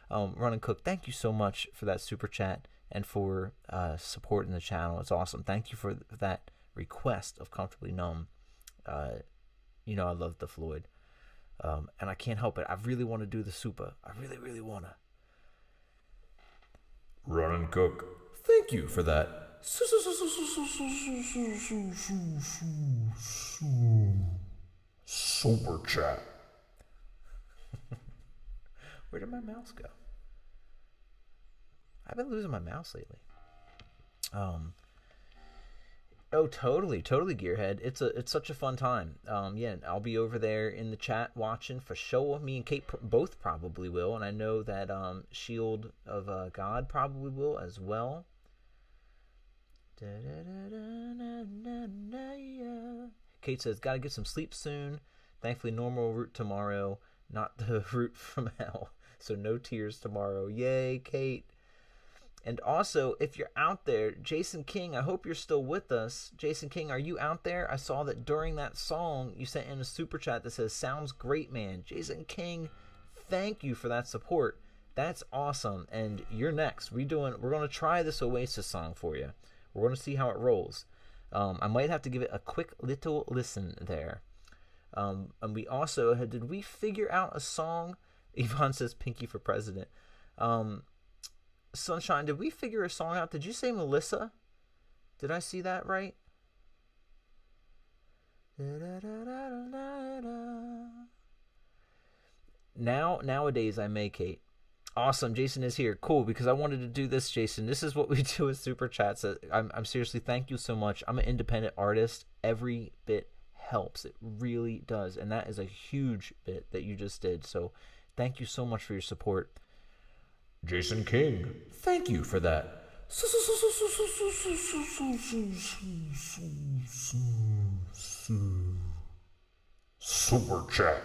Run and Cook, thank you so much for that super chat and for supporting the channel. It's awesome. Thank you for that request of Comfortably Numb. You know I love the Floyd. And I can't help it. I really want to do the super. I really, really want to. Run and Cook, thank you for that super chat. Where did my mouse go? I've been losing my mouse lately. Oh, totally, Gearhead. It's such a fun time. Yeah, I'll be over there in the chat watching for sure. Me and Kate both probably will, and I know that Shield of God probably will as well. Kate says, "Gotta get some sleep soon. Thankfully, normal route tomorrow, not the route from hell. So no tears tomorrow. Yay, Kate." And also, if you're out there, Jason King, I hope you're still with us. Jason King, are you out there? I saw that during that song, you sent in a super chat that says, "Sounds great, man." Jason King, thank you for that support. That's awesome. And you're next. We're going to try this Oasis song for you. We're going to see how it rolls. I might have to give it a quick little listen there. And we also, did we figure out a song? Yvonne says, "Pinky for President." Sunshine, did we figure a song out? Did you say Melissa? Did I see that right? Nowadays I may, Kate. Awesome, Jason is here. Cool, because I wanted to do this, Jason. This is what we do with super chats. I'm seriously, thank you so much. I'm an independent artist. Every bit helps. It really does. And that is a huge bit that you just did. So thank you so much for your support. Jason King, thank you for that super chat.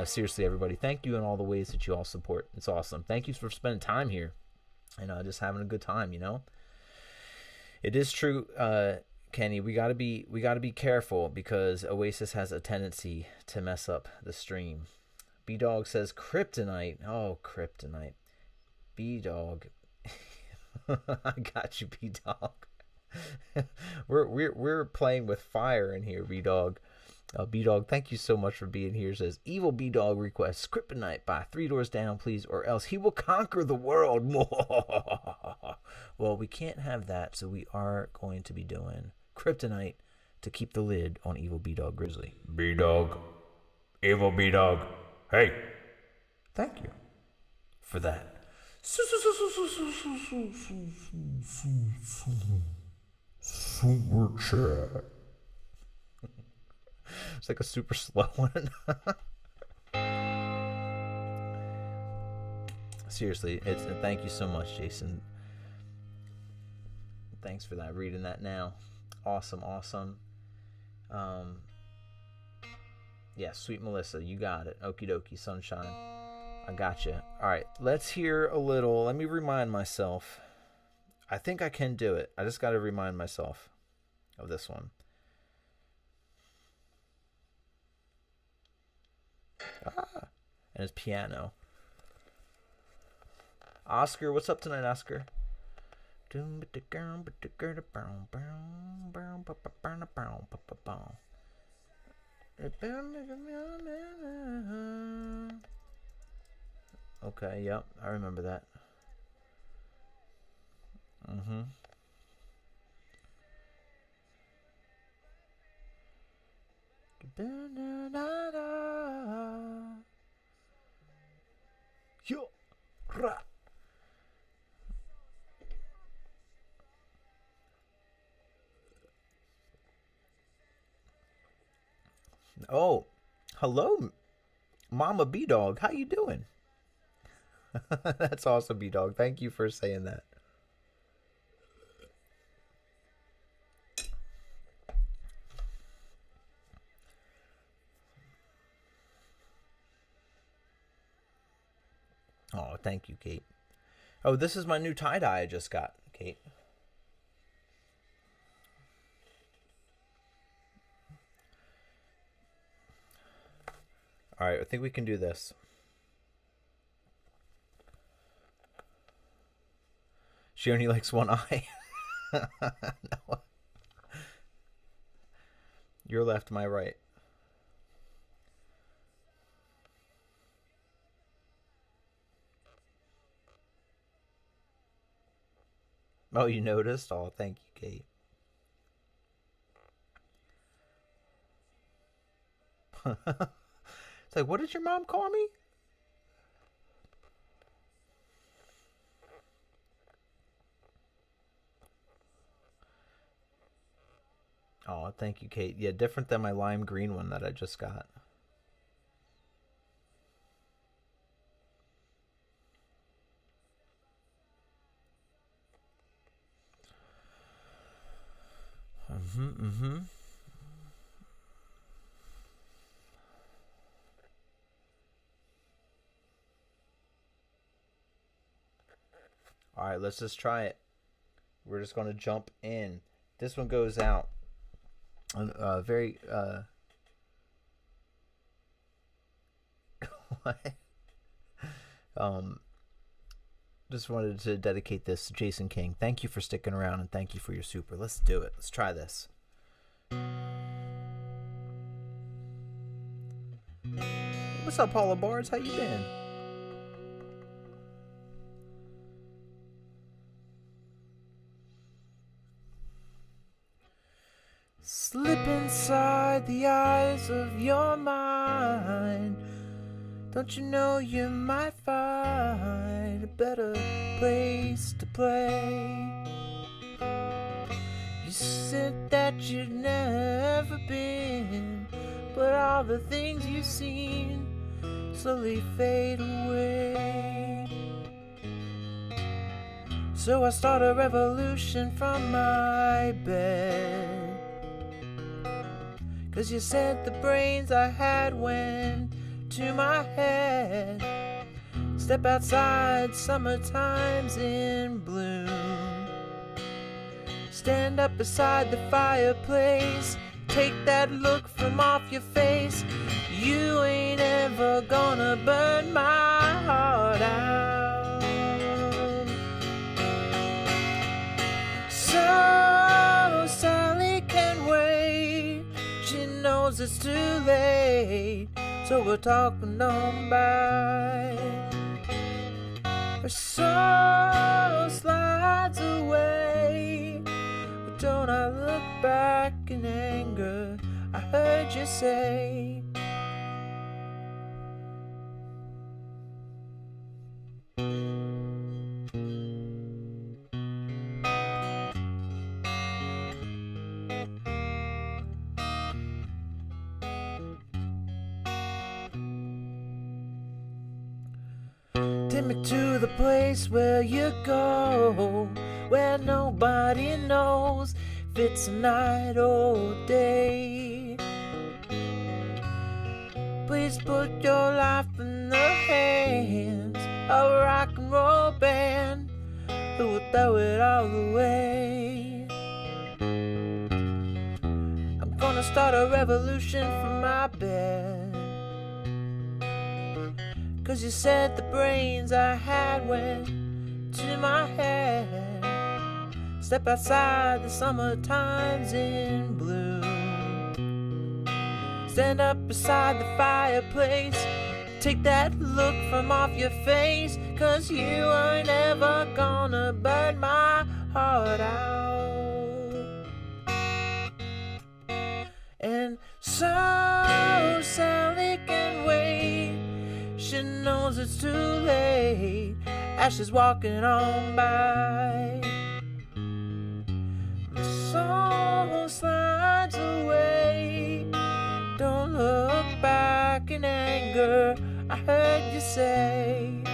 Seriously, everybody, thank you in all the ways that you all support. It's awesome. Thank you for spending time here and just having a good time. You know, it is true, Kenny. We gotta be careful because Oasis has a tendency to mess up the stream. B-Dog says kryptonite. Oh, kryptonite. B-Dog. I got you, B-Dog. we're playing with fire in here, B-Dog. B-Dog, thank you so much for being here. Says, "Evil B-Dog requests kryptonite by 3 Doors Down, please, or else he will conquer the world." Well, we can't have that, so we are going to be doing kryptonite to keep the lid on Evil B-Dog Grizzly. B-Dog. Evil B-Dog. Hey, thank you for that. Super chat. It's like a super slow one. Seriously, thank you so much, Jason. Thanks for that. Reading that now. Awesome. Yeah, sweet Melissa, you got it. Okie dokie, Sunshine. I got you. All right, let's hear a little. Let me remind myself. I think I can do it. I just got to remind myself of this one. and his piano. Oscar, what's up tonight, Oscar? Okay, yep, I remember that. Yo, ra. Oh, hello, Mama B-Dog. How you doing? That's awesome, B-Dog. Thank you for saying that. Oh, thank you, Kate. Oh, this is my new tie-dye I just got, Kate. All right, I think we can do this. She only likes one eye. No. Your left, my right. Oh, you noticed? Oh, thank you, Kate. It's like, what did your mom call me? Oh, thank you, Kate. Yeah, different than my lime green one that I just got. All right, let's just try it. We're just going to jump in. This one goes out. Very what? Just wanted to dedicate this to Jason King. Thank you for sticking around and thank you for your super. Let's do it. Let's try this. What's up, Paula Bards? How you been? Slip inside the eyes of your mind. Don't you know you might find a better place to play? You said that you'd never been, but all the things you've seen slowly fade away. So I start a revolution from my bed, 'cause you said the brains I had went to my head. Step outside, summertime's in bloom. Stand up beside the fireplace, take that look from off your face. You ain't ever gonna burn my heart out. So Sally can wait, she knows it's too late, so we're talking on by. Her soul slides away, but don't I look back in anger, I heard you say. Take me to the place where you go, where nobody knows if it's a night or day. Please put your life in the hands of a rock and roll band who will throw it all away. I'm gonna start a revolution from my bed, 'cause you said the brains I had went to my head. Step outside, the summertime's in bloom. Stand up beside the fireplace, take that look from off your face, 'cause you are never gonna burn my heart out. And so Sally can wait, she knows it's too late, as she's walking on by. The song slides away, don't look back in anger, I heard you say.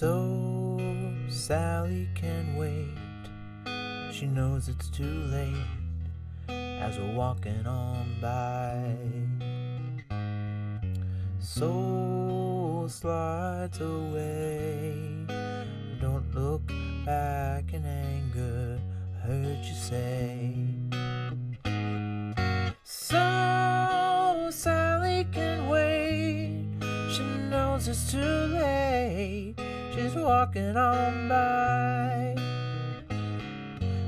So Sally can wait, she knows it's too late, as we're walking on by. Soul slides away, don't look back in anger, I heard you say. So Sally can wait, she knows it's too late, she's walking on by.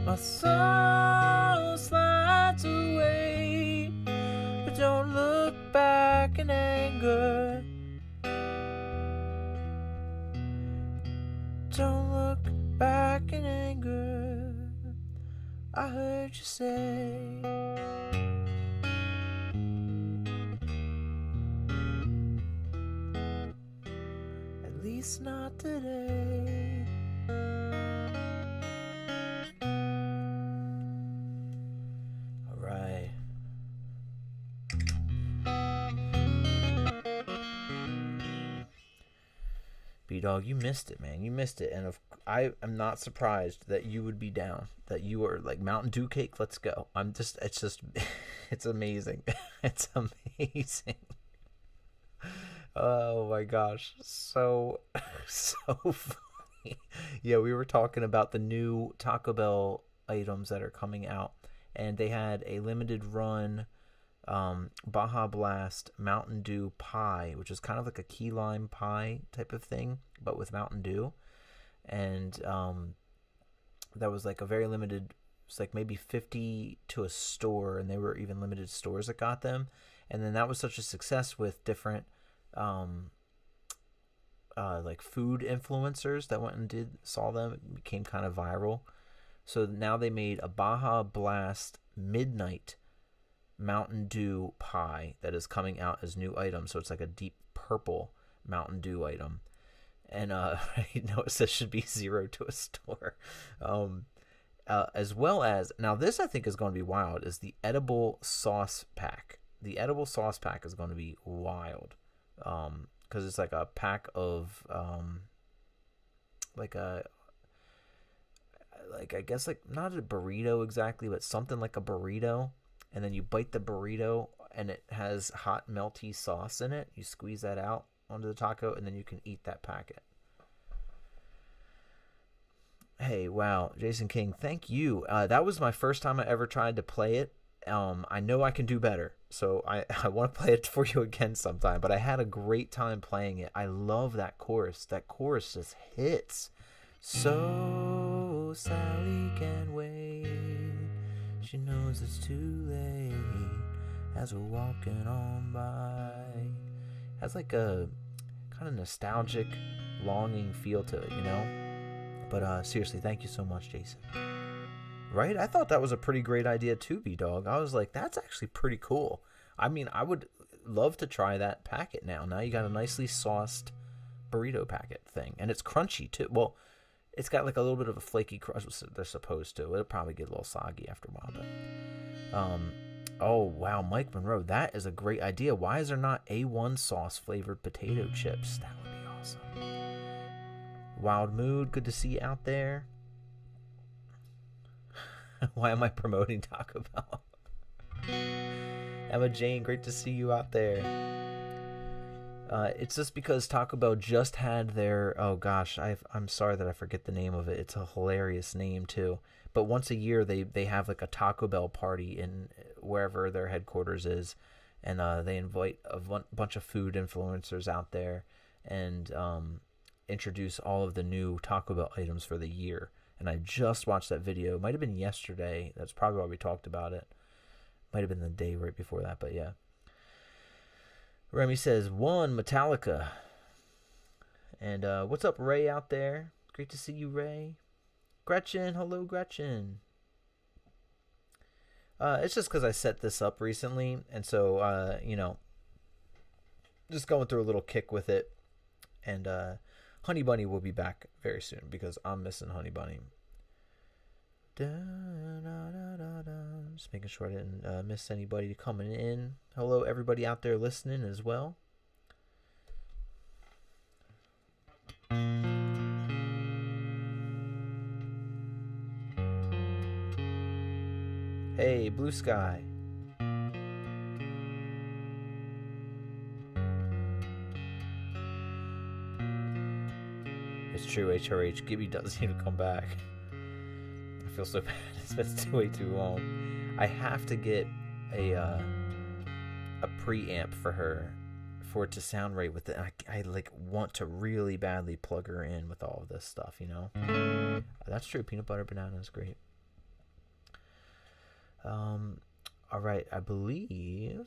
My soul slides away, but don't look back in anger. Don't look back in anger, I heard you say. At least not today. B-Dog, you missed it, man. You missed it. And I am not surprised that you would be down. That you are like Mountain Dew cake. Let's go. It's amazing. It's amazing. Oh my gosh. So funny. Yeah, we were talking about the new Taco Bell items that are coming out. And they had a limited run Baja Blast Mountain Dew pie, which is kind of like a key lime pie type of thing, but with Mountain Dew. And that was like a very limited, it's like maybe 50 to a store, and they were even limited stores that got them. And then that was such a success with different like food influencers that went and saw them. It became kind of viral. So now they made a Baja Blast Midnight Mountain Dew pie that is coming out as new item. So it's like a deep purple Mountain Dew item. And I noticed this should be 0 to a store. As well as, now this I think is going to be wild, is the edible sauce pack. The edible sauce pack is going to be wild. Because it's like a pack of I guess like not a burrito exactly, but something like a burrito, and then you bite the burrito and it has hot melty sauce in it. You squeeze that out onto the taco and then you can eat that packet. Hey, wow, Jason King, thank you. That was my first time I ever tried to play it. I know I can do better, so I want to play it for you again sometime, but I had a great time playing it. I love that chorus. That chorus just hits. So Sally can't wait. She knows it's too late as we're walking on by. Has like a kind of nostalgic, longing feel to it, you know? But seriously, thank you so much, Jason. Right? I thought that was a pretty great idea too, B-Dog. I was like, that's actually pretty cool. I mean, I would love to try that packet now. Now you got a nicely sauced burrito packet thing. And it's crunchy too. Well, it's got like a little bit of a flaky crust. They're supposed to. It'll probably get a little soggy after a while. But, oh, wow, Mike Monroe. That is a great idea. Why is there not A1 sauce flavored potato chips? That would be awesome. Wild Mood, good to see you out there. Why am I promoting Taco Bell? Emma Jane, great to see you out there. It's just because Taco Bell just had their, oh gosh, I'm sorry that I forget the name of it. It's a hilarious name too. But once a year they have like a Taco Bell party in wherever their headquarters is, and they invite a bunch of food influencers out there and introduce all of the new Taco Bell items for the year. And I just watched that video. It might have been yesterday. That's probably why we talked about it. Might have been the day right before that, but yeah. Remy says, 1 Metallica. And what's up, Ray, out there? Great to see you, Ray. Gretchen, hello, Gretchen. It's just because I set this up recently, and so, just going through a little kick with it. And Honey Bunny will be back very soon because I'm missing Honey Bunny. Just making sure I didn't miss anybody coming in. Hello, everybody out there listening as well. Hey, Blue Sky. It's true, HRH. Gibby does need to come back. I feel so bad. It's been way too long. I have to get a preamp for her for it to sound right with it. I like want to really badly plug her in with all of this stuff, you know? That's true. Peanut butter banana is great. All right. I believe.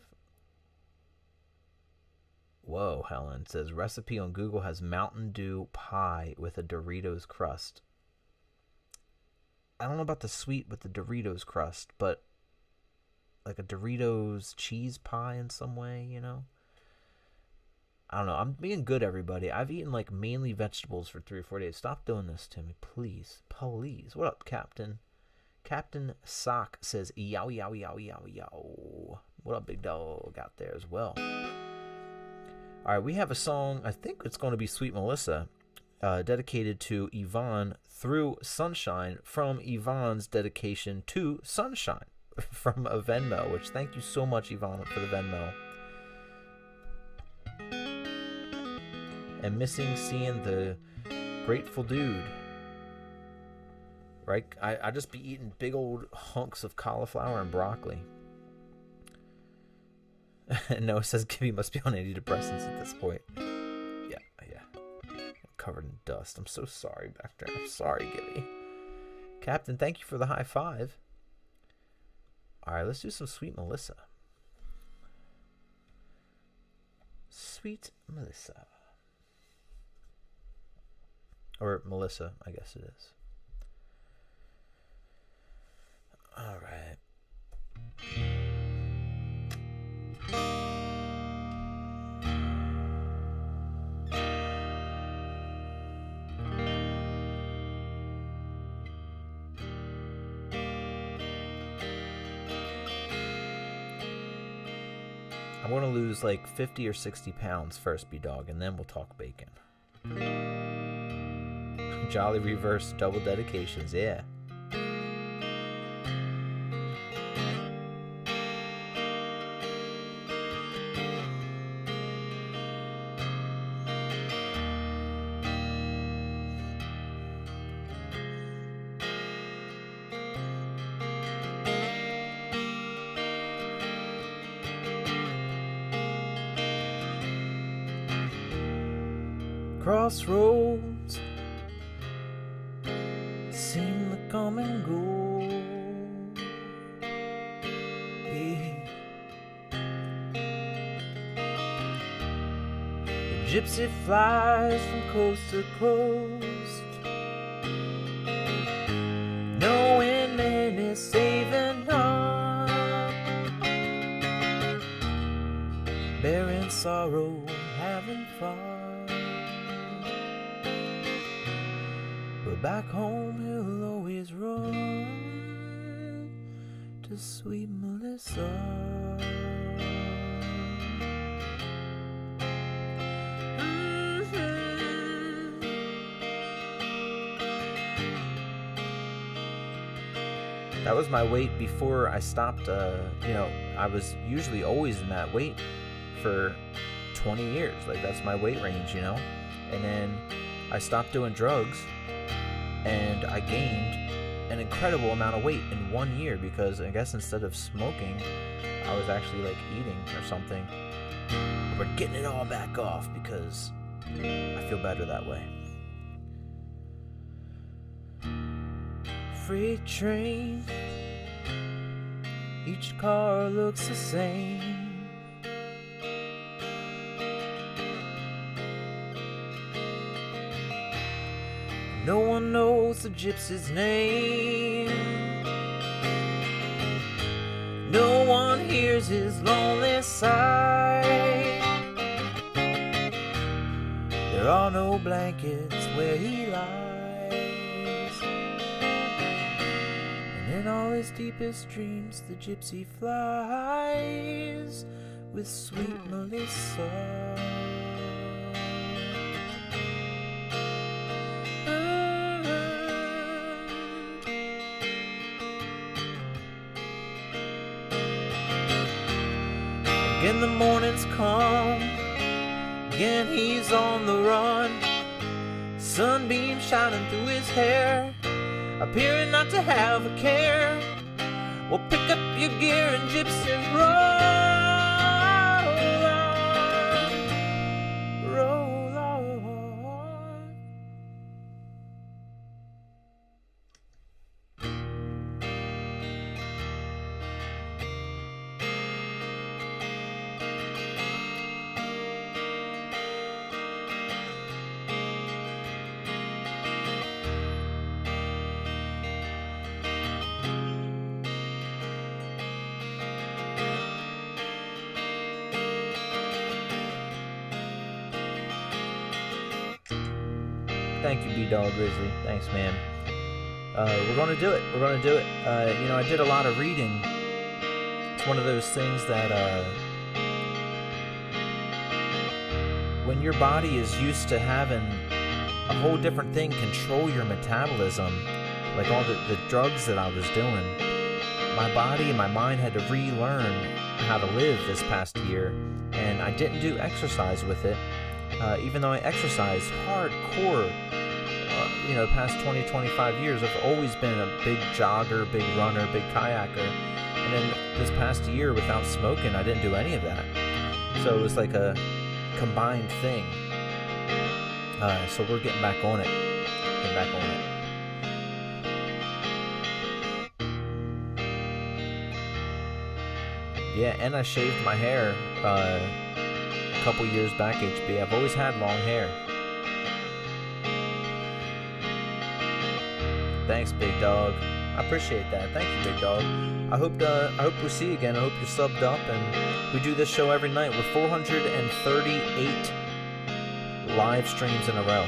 Whoa, Helen says recipe on Google has Mountain Dew pie with a Doritos crust. I don't know about the sweet with the Doritos crust, but like a Doritos cheese pie in some way, you know? I don't know. I'm being good, everybody. I've eaten like mainly vegetables for 3 or 4 days. Stop doing this to me, please. Please. What up, Captain? Captain Sock says, yow, yow, yow, yow, yow. What up, big dog out there as well? All right, we have a song. I think it's going to be Sweet Melissa dedicated to Yvonne through Sunshine from Yvonne's dedication to Sunshine from a Venmo, which thank you so much, Yvonne, for the Venmo. And missing seeing the Grateful Dude. Right? I just be eating big old hunks of cauliflower and broccoli. Noah says Gibby must be on antidepressants at this point. Yeah. Covered in dust. I'm so sorry back there. I'm sorry, Gibby. Captain, thank you for the high five. Alright, let's do some Sweet Melissa. Sweet Melissa. Or Melissa, I guess it is. Alright. I want to lose like 50 or 60 pounds first, B-Dog, and then we'll talk bacon. Jolly reverse double dedications, yeah. Crossroads seem to come and go. Yeah. The gypsy flies from coast to coast, knowing man is saving up, bearing sorrow, having fun. Back home he'll always run to Sweet Melissa. That was my weight before I stopped. I was usually always in that weight for 20 years. Like, that's my weight range, And then I stopped doing drugs. And I gained an incredible amount of weight in 1 year because I guess instead of smoking, I was actually like eating or something. But getting it all back off because I feel better that way. Freight train, each car looks the same. No one knows the gypsy's name. No one hears his lonely sigh. There are no blankets where he lies. And in all his deepest dreams, the gypsy flies with Sweet Melissa. Again the morning's come, again he's on the run. Sunbeam shining through his hair, appearing not to have a care. Well, pick up your gear and gypsy roll on. Thank you, B-Dog Grizzly. Thanks, man. We're going to do it. I did a lot of reading. It's one of those things that when your body is used to having a whole different thing control your metabolism. Like all the drugs that I was doing, my body and my mind had to relearn how to live this past year, and I didn't do exercise with it, even though I exercise hardcore. Past 20-25 years, I've always been a big jogger, big runner, big kayaker, and then this past year without smoking, I didn't do any of that. So it was like a combined thing. So we're getting back on it. Yeah, and I shaved my hair a couple years back, HB. I've always had long hair. Thanks, big dog. I appreciate that. Thank you, big dog. I hope we see you again. I hope you're subbed up, and we do this show every night. We're 438 live streams in a row.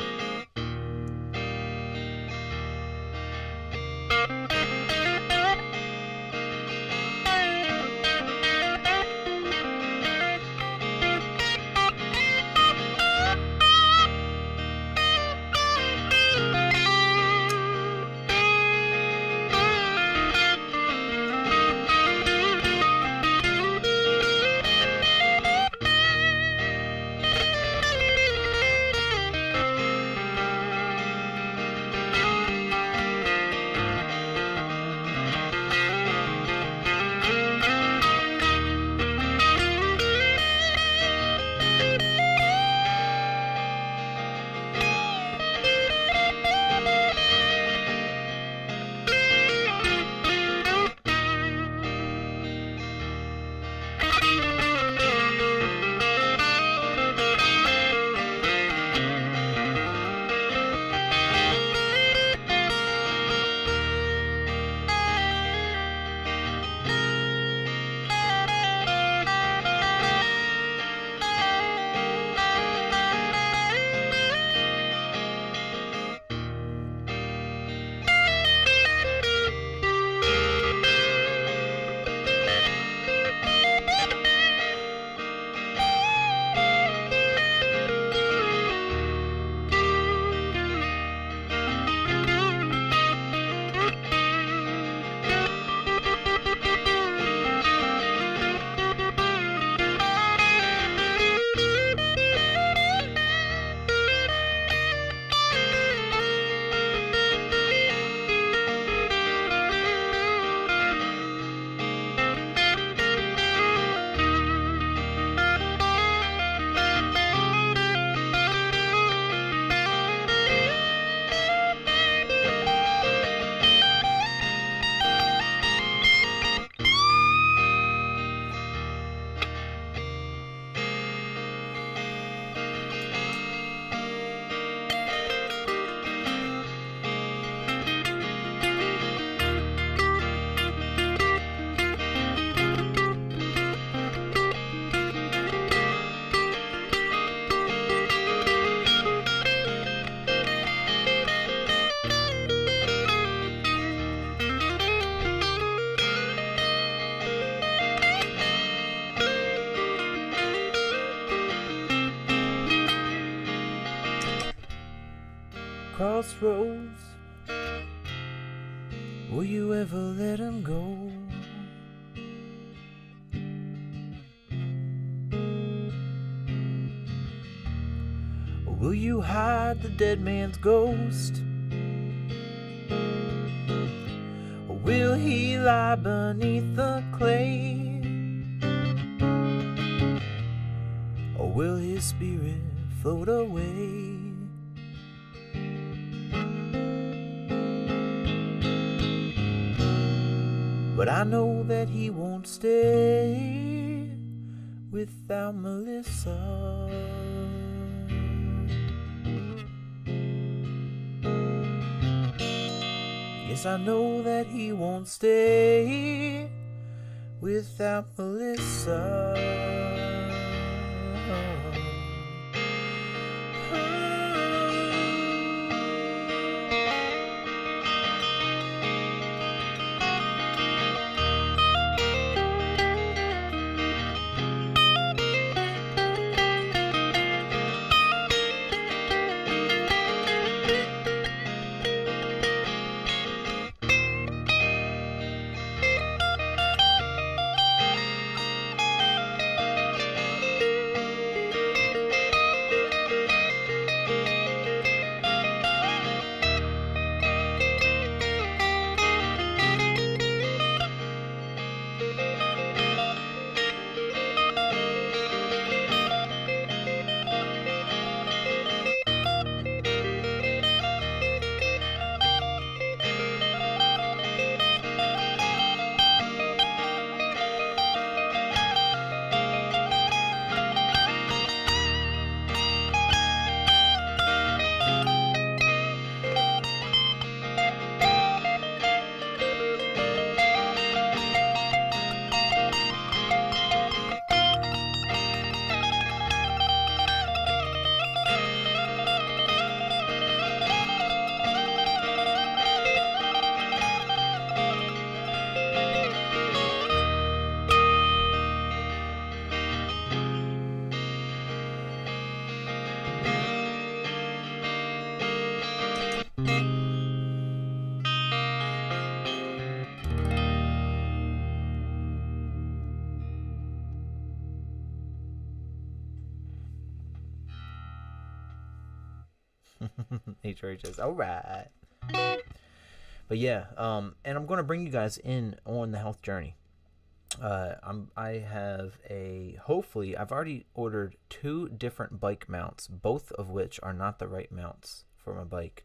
Crossroads, will you ever let him go? Or will you hide the dead man's ghost? Or will he lie beneath the clay? Or will his spirit float away? But I know that he won't stay without Melissa. Yes, I know that he won't stay without Melissa. HRHS. All right. But yeah, and I'm going to bring you guys in on the health journey. I have hopefully, I've already ordered 2 different bike mounts, both of which are not the right mounts for my bike.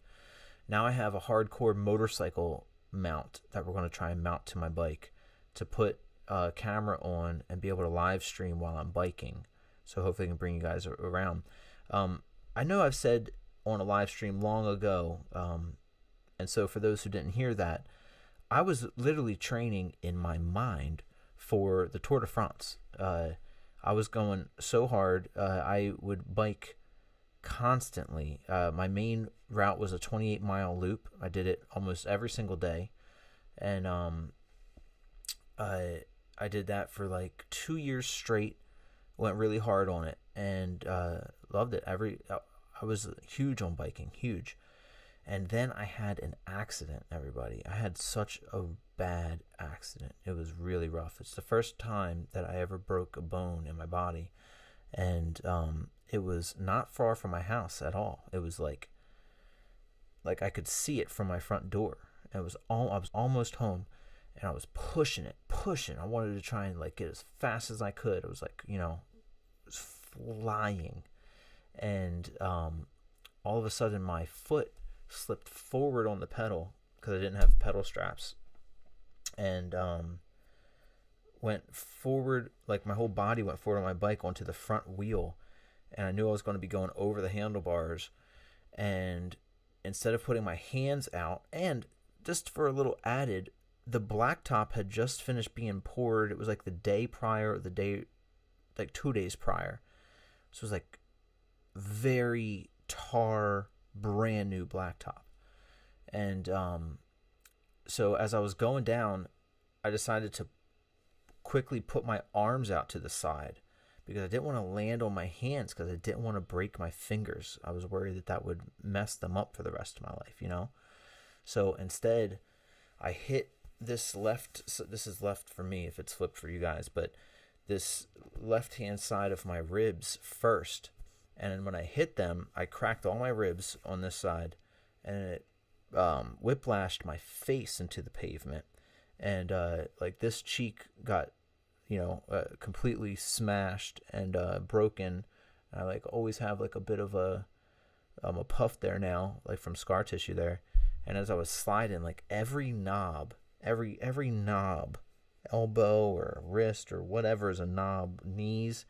Now I have a hardcore motorcycle mount that we're going to try and mount to my bike to put a camera on and be able to live stream while I'm biking. So hopefully I can bring you guys around. I know I've said on a live stream long ago, and so for those who didn't hear that, I was literally training in my mind for the Tour de France. I was going so hard. I would bike constantly. My main route was a 28-mile loop. I did it almost every single day. And I did that for like 2 years straight. Went really hard on it and loved it. I was huge on biking, huge. And then I had an accident, everybody. I had such a bad accident. It was really rough. It's the first time that I ever broke a bone in my body. And it was not far from my house at all. It was like I could see it from my front door. And I was almost home, and I was pushing. I wanted to try and like get as fast as I could. It was like, it was flying. And all of a sudden my foot slipped forward on the pedal because I didn't have pedal straps, and went forward, like my whole body went forward on my bike onto the front wheel, and I knew I was going to be going over the handlebars. And instead of putting my hands out, and just for a little added, the blacktop had just finished being poured. It was like the day prior, like 2 days prior. So it was like very tar, brand new blacktop. And so as I was going down, I decided to quickly put my arms out to the side because I didn't want to land on my hands because I didn't want to break my fingers. I was worried that would mess them up for the rest of my life, So instead, I hit this left. So this is left for me if it's flipped for you guys, but this left-hand side of my ribs first. And then when I hit them, I cracked all my ribs on this side, and it whiplashed my face into the pavement. And like this cheek got, completely smashed and broken. I like always have like a bit of a puff there now, like from scar tissue there. And as I was sliding, like every knob, elbow or wrist or whatever is a knob, knees,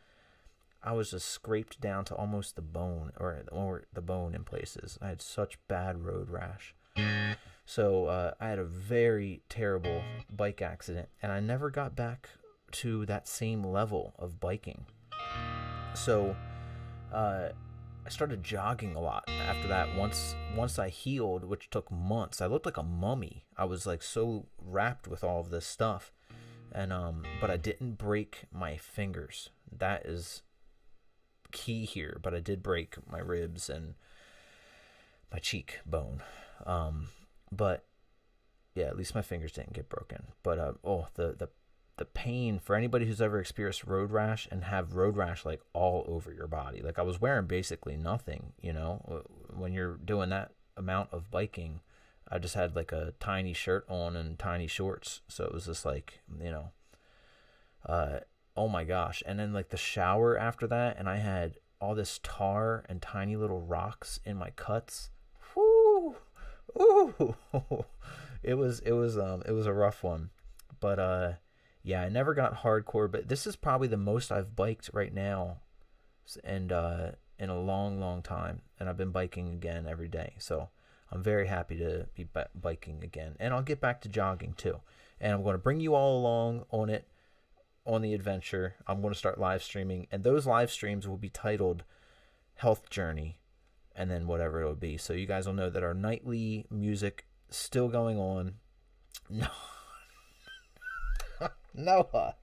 I was just scraped down to almost the bone, or the bone in places. I had such bad road rash. So I had a very terrible bike accident, and I never got back to that same level of biking. So I started jogging a lot after that. Once I healed, which took months, I looked like a mummy. I was like so wrapped with all of this stuff, and but I didn't break my fingers. That is key here. But I did break my ribs and my cheek bone. But yeah, at least my fingers didn't get broken. But the pain for anybody who's ever experienced road rash and have road rash like all over your body. Like I was wearing basically nothing, when you're doing that amount of biking. I just had like a tiny shirt on and tiny shorts. So it was just like, oh my gosh. And then like the shower after that, and I had all this tar and tiny little rocks in my cuts. Whoo! Ooh! It was a rough one. But yeah, I never got hardcore, but this is probably the most I've biked right now, and in a long, long time. And I've been biking again every day, so I'm very happy to be biking again. And I'll get back to jogging too. And I'm going to bring you all along on it, on the adventure. I'm going to start live streaming, and those live streams will be titled Health Journey, and then whatever it'll be. So you guys will know that our nightly music is still going on. No. Noah,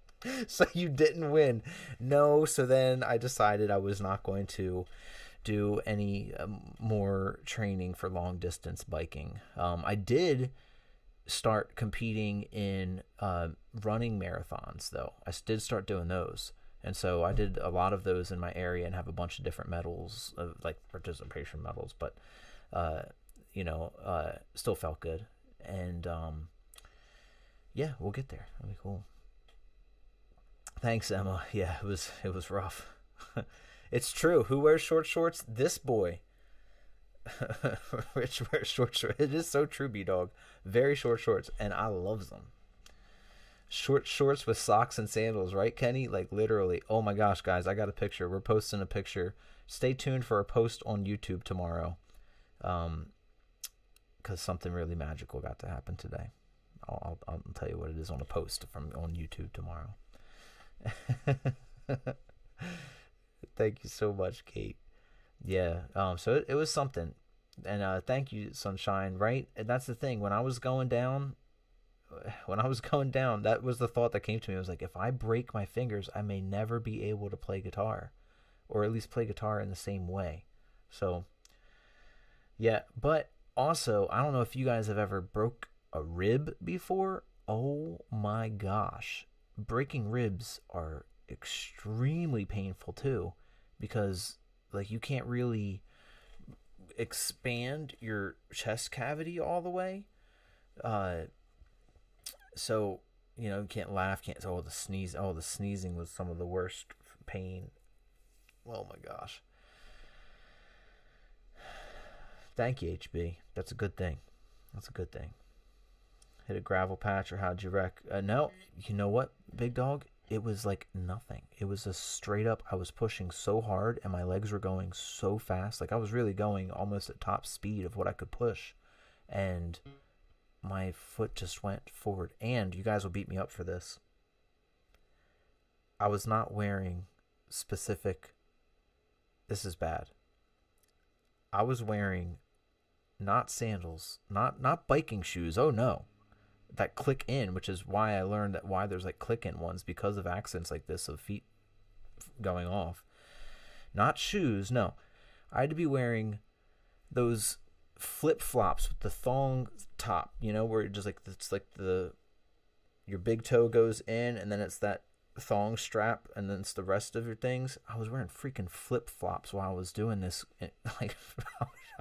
so you didn't win. No, so then I decided I was not going to do any more training for long distance biking. I did start competing in running marathons, though. I did start doing those. And so I did a lot of those in my area and have a bunch of different medals, like participation medals, but, still felt good. And, yeah, we'll get there. That'll be cool. Thanks, Emma. Yeah, it was rough. It's true. Who wears short shorts? This boy. Rich wears short shorts. It is so true, B-Dog. Very short shorts, and I loves them. Short shorts with socks and sandals, right, Kenny? Like, literally. Oh, my gosh, guys, I got a picture. We're posting a picture. Stay tuned for a post on YouTube tomorrow, because something really magical about to happen today. I'll tell you what it is on a post on YouTube tomorrow. Thank you so much, Kate. Yeah, so it was something. And thank you, Sunshine, right? And that's the thing. When I was going down, that was the thought that came to me. I was like, if I break my fingers, I may never be able to play guitar, or at least play guitar in the same way. So, yeah. But also, I don't know if you guys have ever broke a rib before. Oh my gosh. Breaking ribs are extremely painful too, because like you can't really expand your chest cavity all the way. So, you can't laugh, the sneezing was some of the worst pain. Oh my gosh. Thank you, HB. That's a good thing. Hit a gravel patch, or how'd you wreck? No, you know what, Big Dog? It was like nothing. It was a straight up, I was pushing so hard and my legs were going so fast. Like I was really going almost at top speed of what I could push. And my foot just went forward. And you guys will beat me up for this. I was not wearing specific, this is bad. I was wearing not sandals, not biking shoes. Oh no. That click in, which is why I learned why there's like click in ones, because of accidents like this of feet going off. Not shoes, no. I had to be wearing those flip flops with the thong top, where it just like it's like your big toe goes in and then it's that thong strap and then it's the rest of your things. I was wearing freaking flip flops while I was doing this, like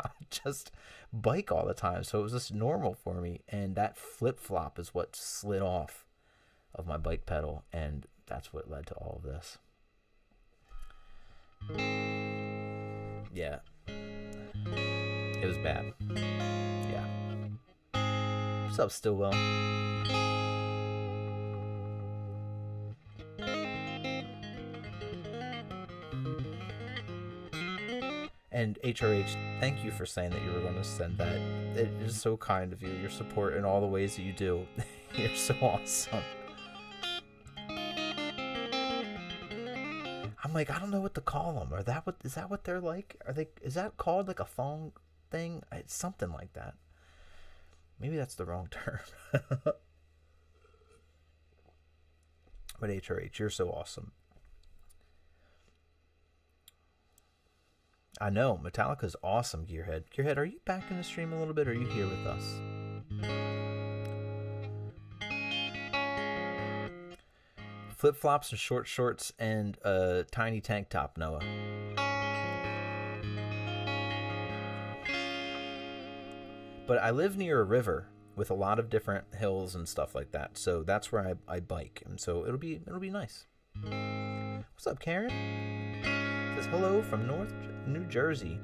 I just bike all the time, so it was just normal for me. And that flip flop is what slid off of my bike pedal, and that's what led to all of this. Yeah, it was bad. Yeah. What's up, Stillwell? And HRH, thank you for saying that you were going to send that. It is so kind of you, your support in all the ways that you do. You're so awesome. I'm like, I don't know what to call them. Is that what they're like? Is that called like a thong thing? It's something like that. Maybe that's the wrong term. But HRH, you're so awesome. I know, Metallica's awesome, Gearhead. Gearhead, are you back in the stream a little bit, or are you here with us? Flip-flops and short shorts and a tiny tank top, Noah. But I live near a river with a lot of different hills and stuff like that, so that's where I bike, and so it'll be nice. What's up, Karen? Says hello from North New Jersey.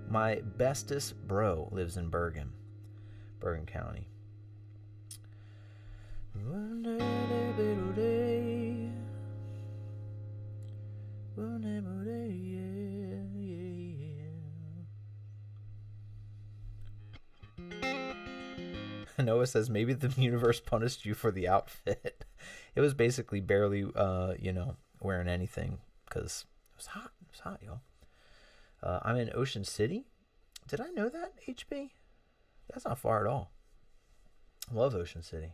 My bestest bro lives in Bergen County. Noah says maybe the universe punished you for the outfit. It was basically barely, wearing anything because it was hot. It was hot, y'all. I'm in Ocean City. Did I know that, HB? That's not far at all. Love Ocean City.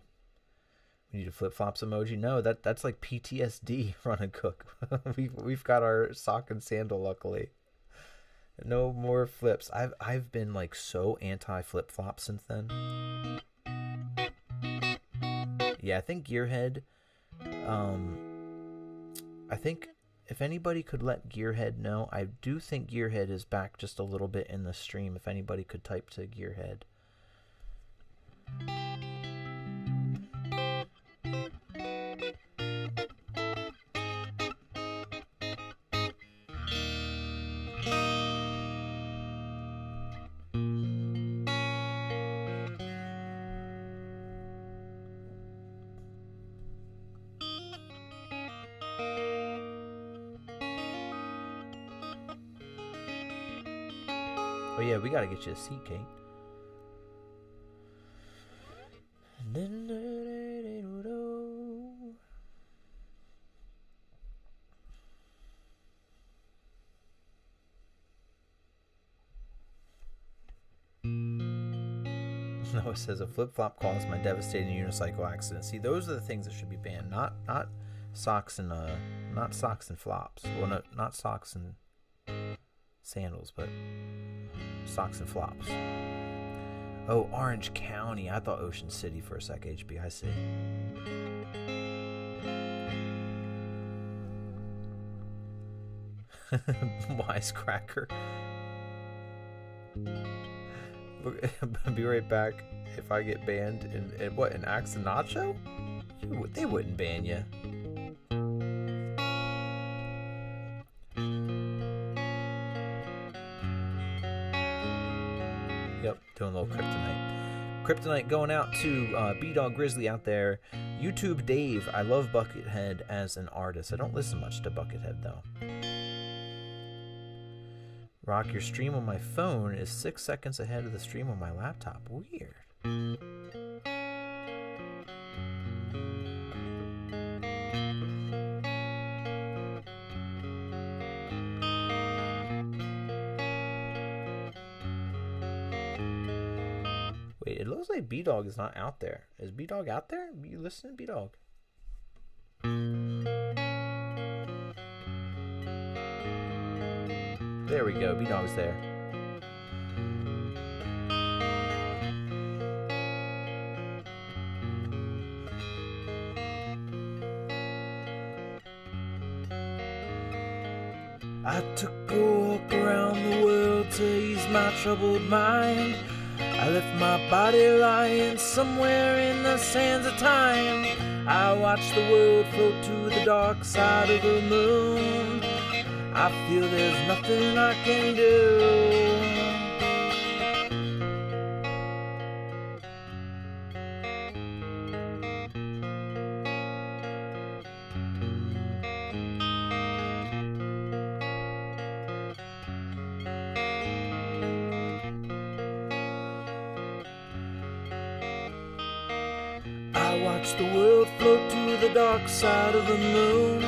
We need a flip-flops emoji. No, that's like PTSD, Run and Cook. We've got our sock and sandal, luckily. No more flips. I've been like so anti flip flop since then. Yeah, I think Gearhead. I think if anybody could let Gearhead know, I do think Gearhead is back just a little bit in the stream. If anybody could type to Gearhead. Oh yeah, we gotta get you a seat, Kate. No, it says a flip-flop caused my devastating unicycle accident. See, those are the things that should be banned. Not socks and flops. Well, no, not socks and sandals, but socks and flops. Oh, Orange County. I thought Ocean City for a sec, HB. I see. Wisecracker. I'll be right back. If I get banned in what, an Axe and Nacho? They wouldn't ban you. Yep, doing a little Kryptonite. Kryptonite going out to B-Dog Grizzly out there. YouTube Dave, I love Buckethead as an artist. I don't listen much to Buckethead though. Rock, your stream on my phone is 6 seconds ahead of the stream on my laptop. Weird. Wait, it looks like B-Dog is not out there. Is B-Dog out there? You listening, B-Dog? There we go. B-Dog's there. I took a walk around the world to ease my troubled mind. I left my body lying somewhere in the sands of time. I watched the world float to the dark side of the moon. I feel there's nothing I can do. I watched the world float to the dark side of the moon.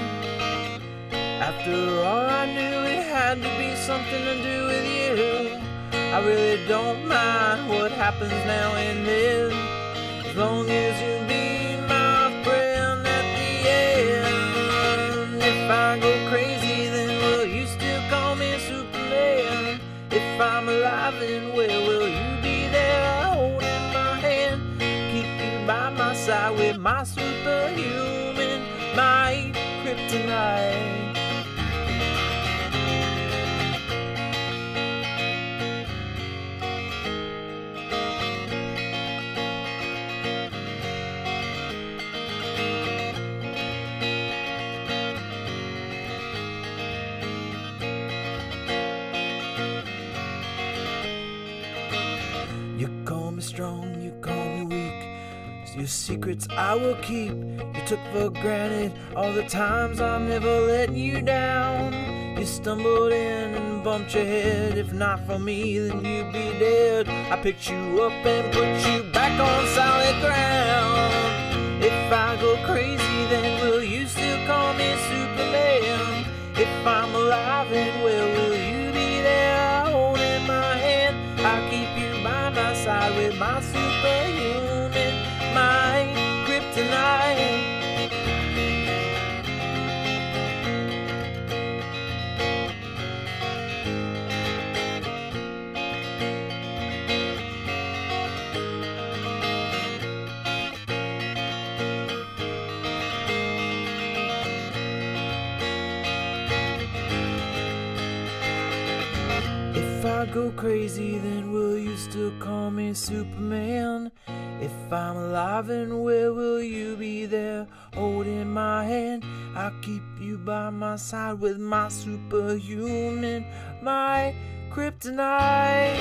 After all, I knew it had to be something to do with you. I really don't mind what happens now and then, as long as you be my friend at the end. If I go crazy, then will you still call me Superman? If I'm alive, then well, will you be there holding my hand? Keep you by my side with my superhuman might, kryptonite. Strong, you call me weak. Your secrets I will keep. You took for granted all the times I never let you down. You stumbled in and bumped your head. If not for me, then you'd be dead. I picked you up and put you back on solid ground. If I go crazy, then will you still call me Superman? If I'm alive, then well, will you be there holding my hand? I'll keep you by my side with my superhuman might, kryptonite. go crazy, then will you still call me Superman? If I'm alive, and where will you be there, holding my hand? I'll keep you by my side with my superhuman, my kryptonite.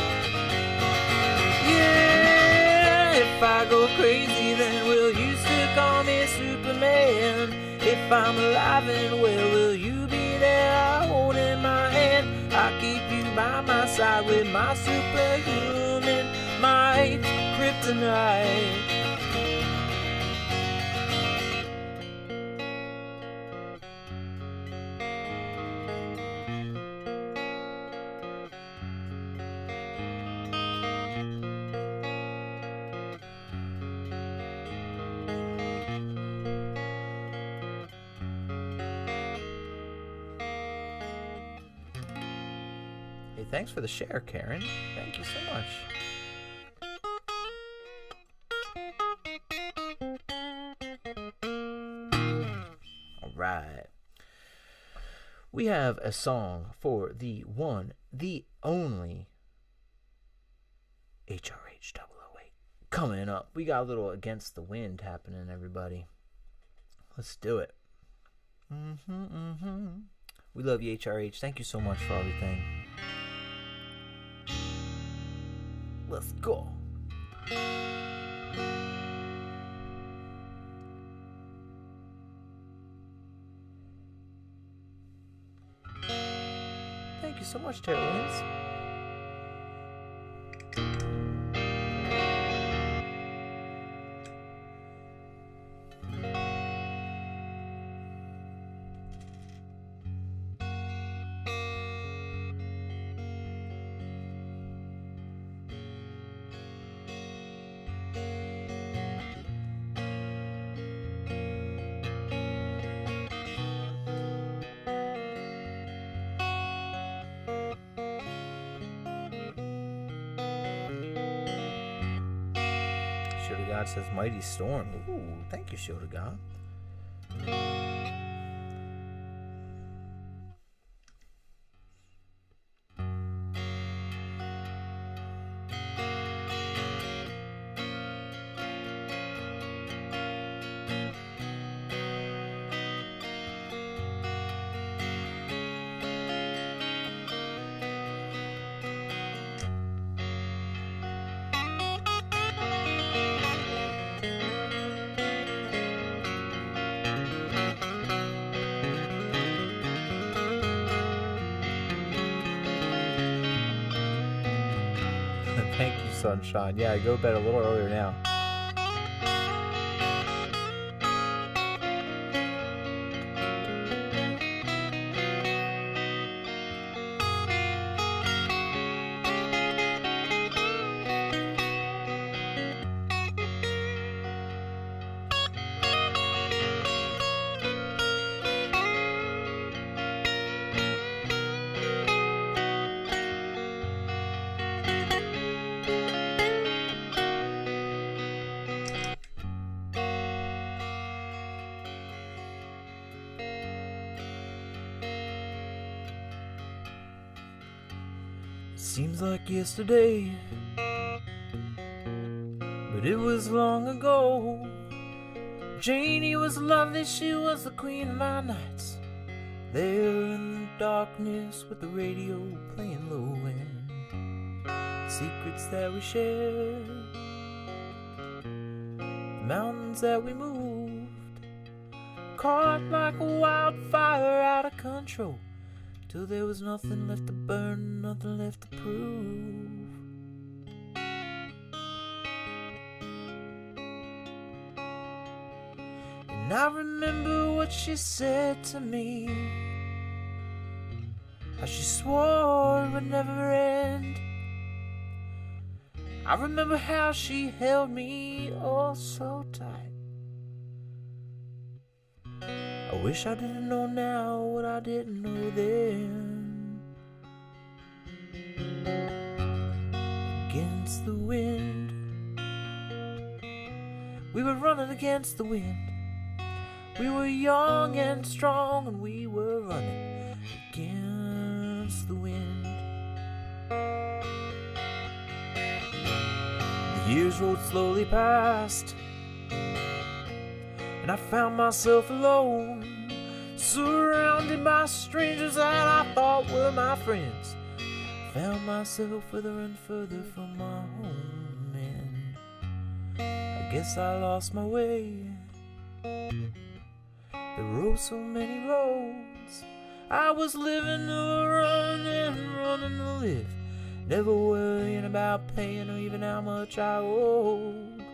Yeah, if I go crazy, then will you still call me Superman? If I'm alive, and where will you be there, holding my hand? I'll keep you by my side with my superhuman, my kryptonite. Hey, thanks for the share, Karen. Thank you so much. All right. We have a song for the one, the only HRH 008 coming up. We got a little Against the Wind happening, everybody. Let's do it. We love you, HRH. Thank you so much for everything. Let's go. Thank you so much, Terry Williams. God says Mighty Storm. Ooh, thank you, Show to God. Thank you, Sunshine. Yeah, I go to bed a little earlier now. Seems like yesterday, but it was long ago. Janie was lovely, she was the queen of my nights. There in the darkness with the radio playing low end, secrets that we shared, the mountains that we moved, caught like a wildfire out of control, till there was nothing left to burn, nothing left to prove. And I remember what she said to me, how she swore it would never end. I remember how she held me oh so tight. I wish I didn't know now what I didn't know then. Against the wind, we were running against the wind. We were young and strong, and we were running against the wind. Years rolled slowly past, and I found myself alone, surrounded by strangers that I thought were my friends. Found myself further and further from my home, and I guess I lost my way. There were so many roads. I was living to run and running to live, never worrying about paying or even how much I owed.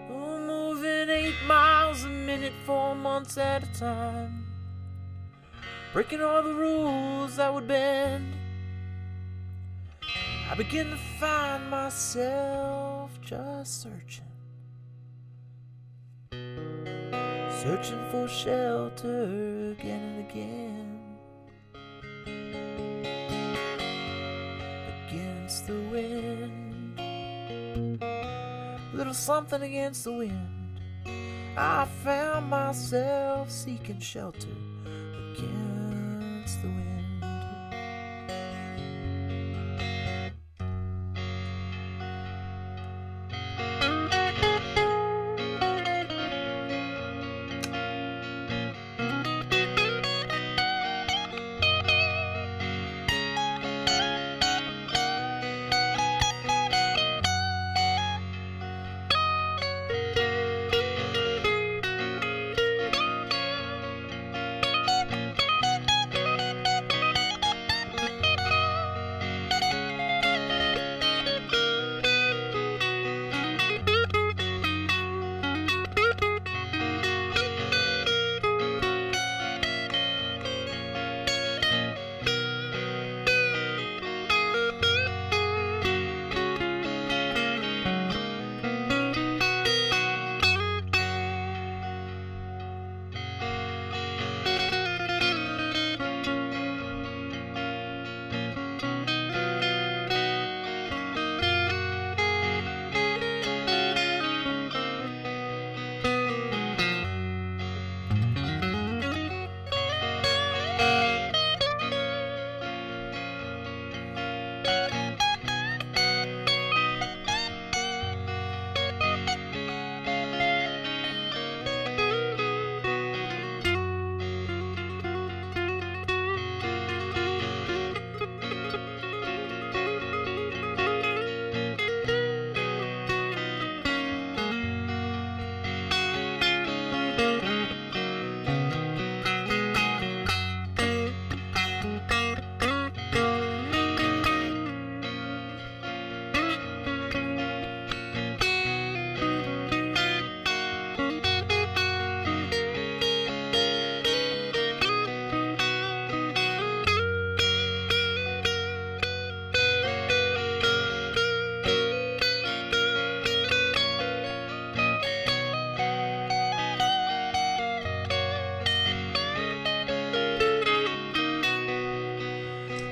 Oh, moving 8 miles a minute, 4 months at a time, breaking all the rules that would bend. I begin to find myself just searching for shelter again and again. Against the wind, little something against the wind, I found myself seeking shelter against the wind.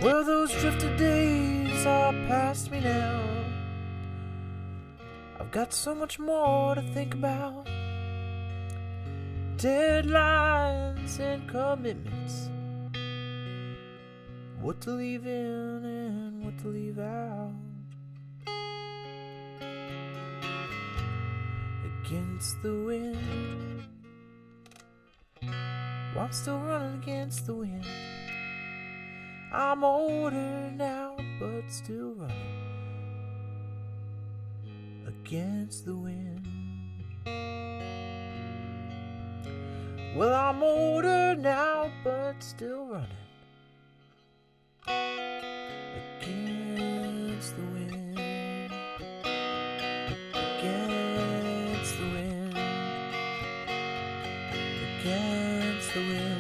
Well, those drifted days are past me now. I've got so much more to think about. Deadlines and commitments, what to leave in and what to leave out. Against the wind, well, I'm still running against the wind. I'm older now, but still running against the wind. Well, I'm older now, but still running against the wind. Against the wind. Against the wind.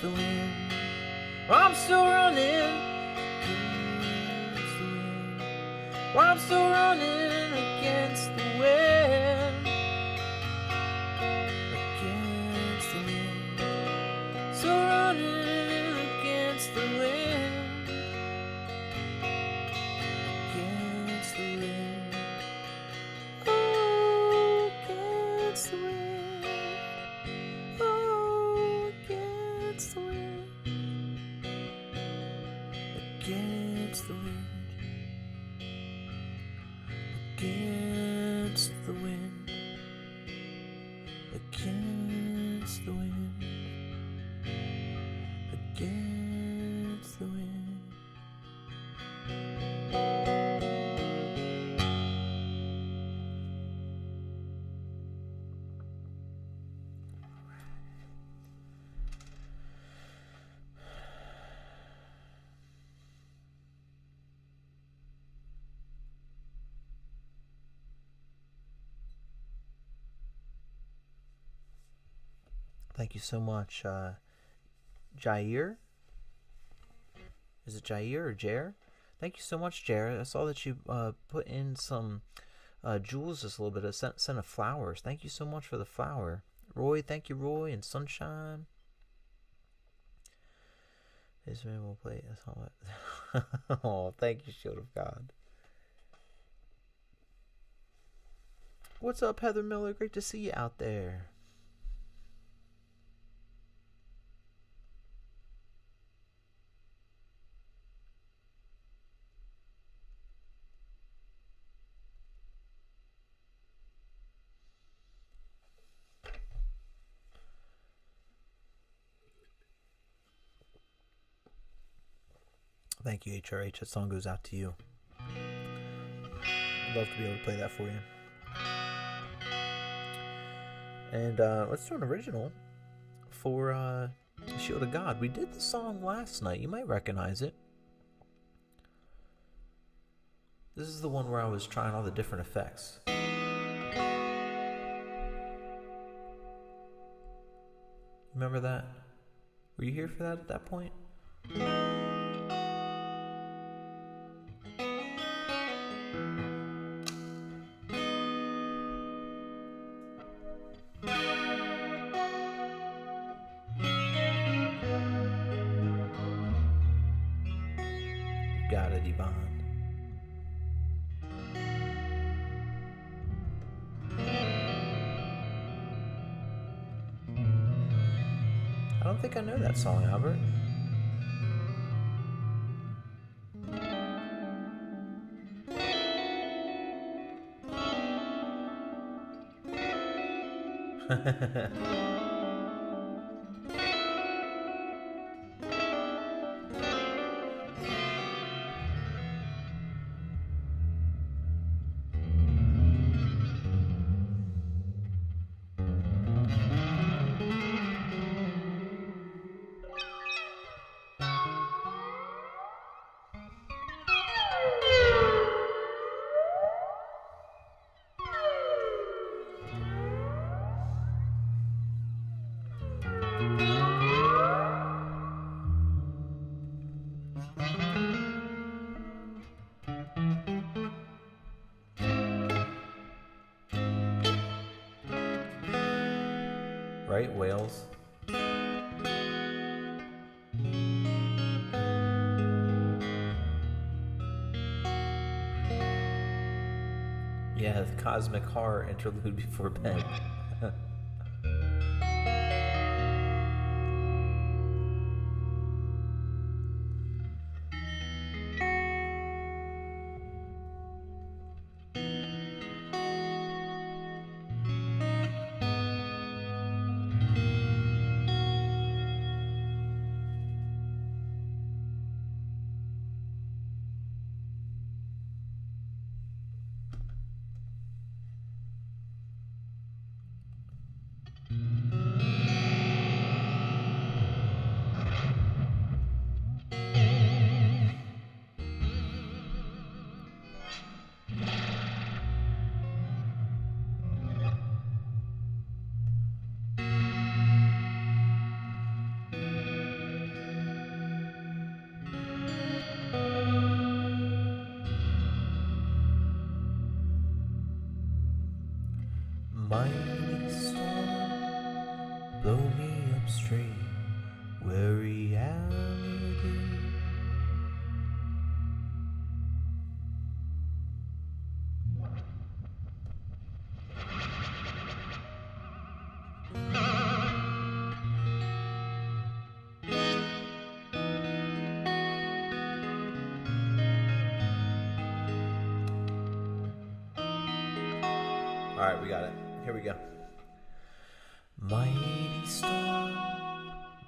The wind. I'm still running against the wind. Well, I'm still running against the wind. Against the wind. Still running against the wind. Against the wind. Oh, against the wind. Oh, against the wind. against the wind, against the wind, against the wind, against the wind. Thank you so much, Jair. Is it Jair or Jair? Thank you so much, Jair. I saw that you put in some jewels, just a little bit of scent of flowers. Thank you so much for the flower. Roy, thank you, Roy, and Sunshine. This man will play a song. Oh, thank you, Shield of God. What's up, Heather Miller? Great to see you out there. Thank you, HRH. That song goes out to you. I'd love to be able to play that for you. And let's do an original for Shield of God. We did the song last night. You might recognize it. This is the one where I was trying all the different effects. Remember that? Were you here for that at that point? Got it, Yvonne. I don't think I know that song, Albert. Right, Wales. Yeah, the cosmic horror interlude before bed. Mighty storm, blow me upstream, where reality Alright, we got it. Here we go. Mighty storm,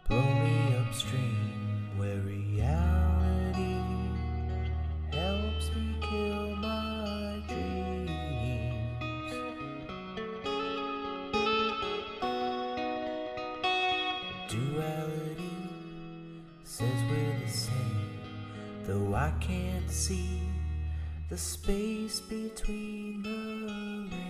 blow me upstream, where reality helps me kill my dreams. Duality says we're the same, though I can't see the space between the rain.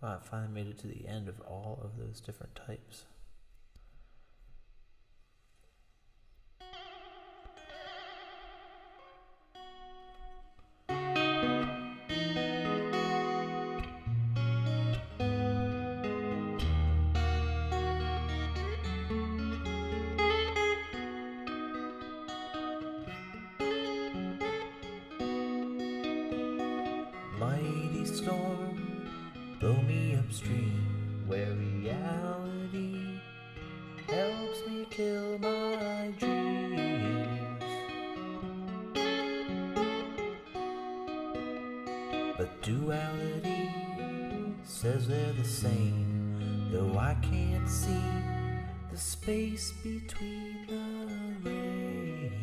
Wow, I finally made it to the end of all of those different types. Mighty storm, blow me upstream, where reality helps me kill my dreams. But duality says they're the same, though I can't see the space between the rain.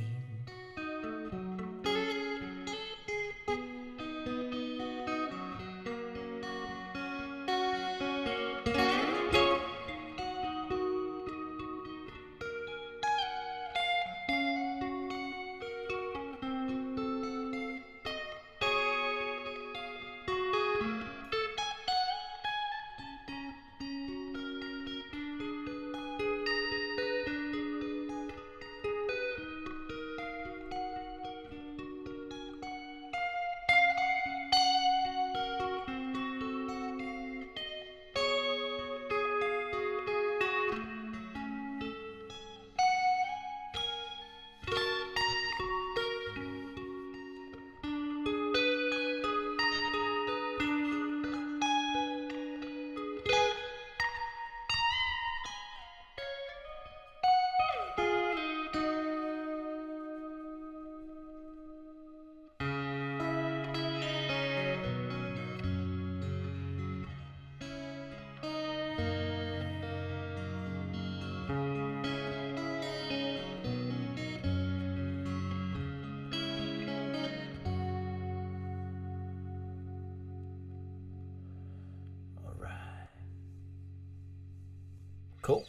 Cool.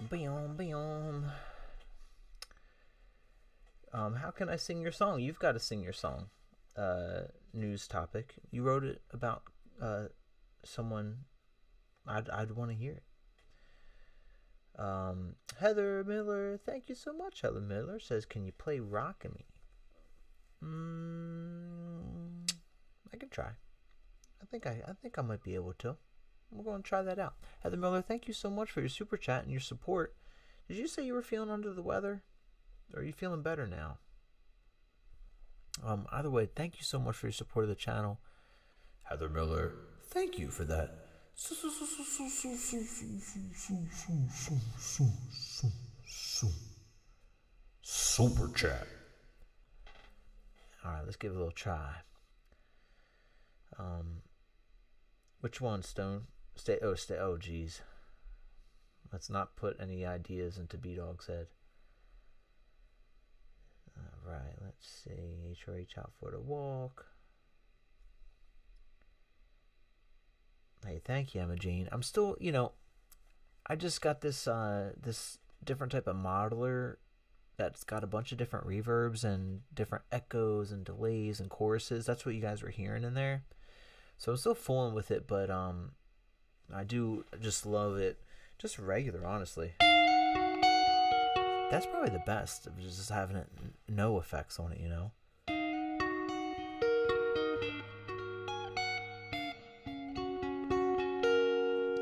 Boom. How can I sing your song? You've got to sing your song. News topic. You wrote it about someone. I'd want to hear it. Heather Miller, thank you so much. Heather Miller says, "Can you play Rockin' Me?" I can try. I think I might be able to. We're going to try that out. Heather Miller, thank you so much for your super chat and your support. Did you say you were feeling under the weather? Or are you feeling better now? Either way, thank you so much for your support of the channel. Heather Miller, thank you for that super chat. Alright, let's give it a little try. Which one, Stone? Oh, geez. Let's not put any ideas into B-Dog's head. Alright, let's see. HRH out for the walk. Hey, thank you, Emma Jean. I'm still, I just got this this different type of modeler that's got a bunch of different reverbs and different echoes and delays and choruses. That's what you guys were hearing in there. So I'm still fooling with it, but I do just love it. Just regular, honestly. That's probably the best of just having it, no effects on it,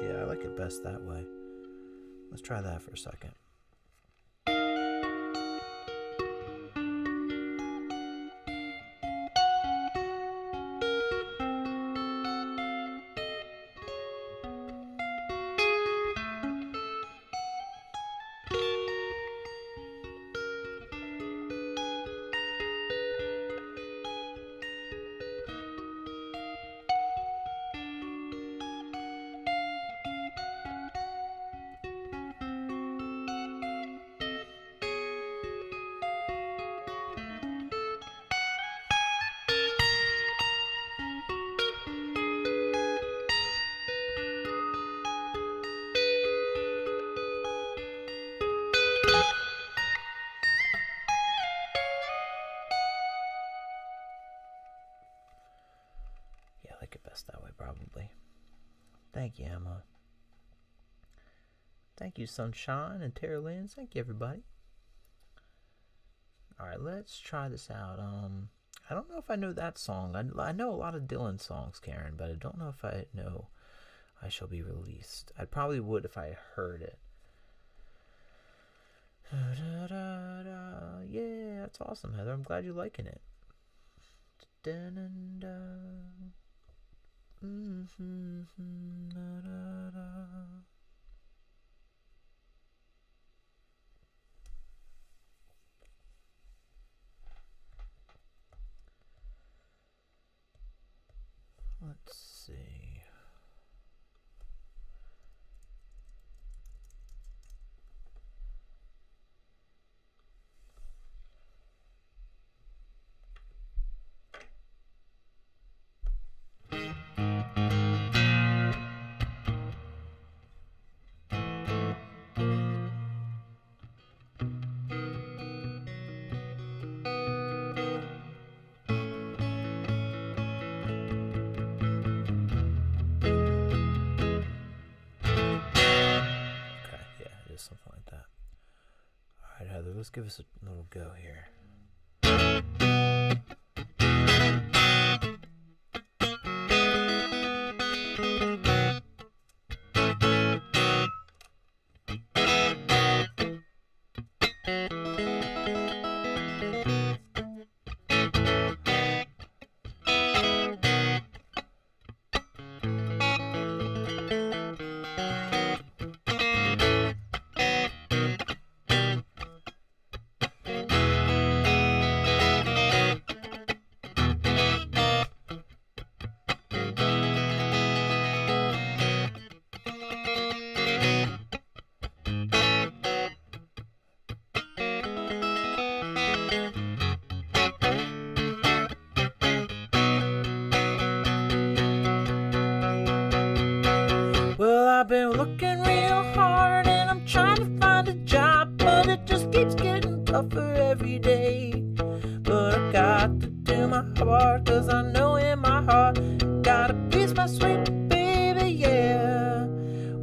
Yeah, I like it best that way. Let's try that for a second. That way, probably. Thank you, Emma. Thank you, Sunshine and Tara Lynn. Thank you, everybody. Alright, let's try this out. I don't know if I know that song. I know a lot of Dylan songs, Karen, but I don't know if I know I Shall Be Released. I probably would if I heard it. Yeah, that's awesome, Heather. I'm glad you're liking it. Let's see. Something like that. Alright, Heather, let's give us a little go here. I've been looking real hard tougher every day. But I got to do my part, 'cause I know in my heart, gotta please my sweet baby, yeah.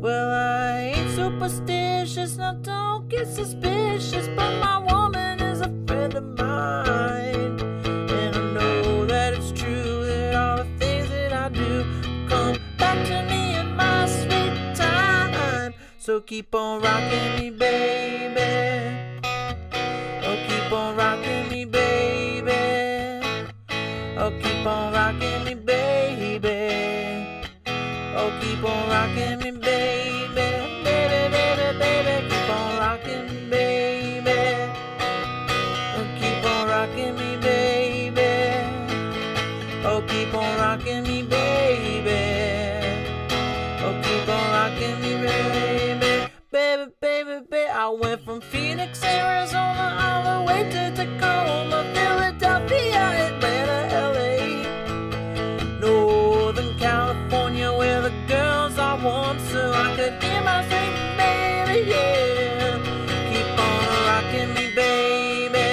Well, I ain't superstitious, now don't get suspicious, but my woman is a friend of mine. And I know that it's true that all the things that I do come back to me in my sweet time. So keep on rocking me, baby. Oh, keep on rocking me, baby. Oh, keep on rocking me, baby. Oh, keep on rocking me, baby. Baby, baby, baby, keep on rocking me, baby. Oh, keep on rocking me, baby. Oh, keep on rocking me, baby. Oh, keep on rocking me, baby. Baby, baby, baby. I went from Phoenix, Arizona, all the way to Tacoma, Philadelphia, Atlanta, LA, Northern California, where the girls are warm, so I could hear my sweet baby, yeah. Keep on rocking me, baby.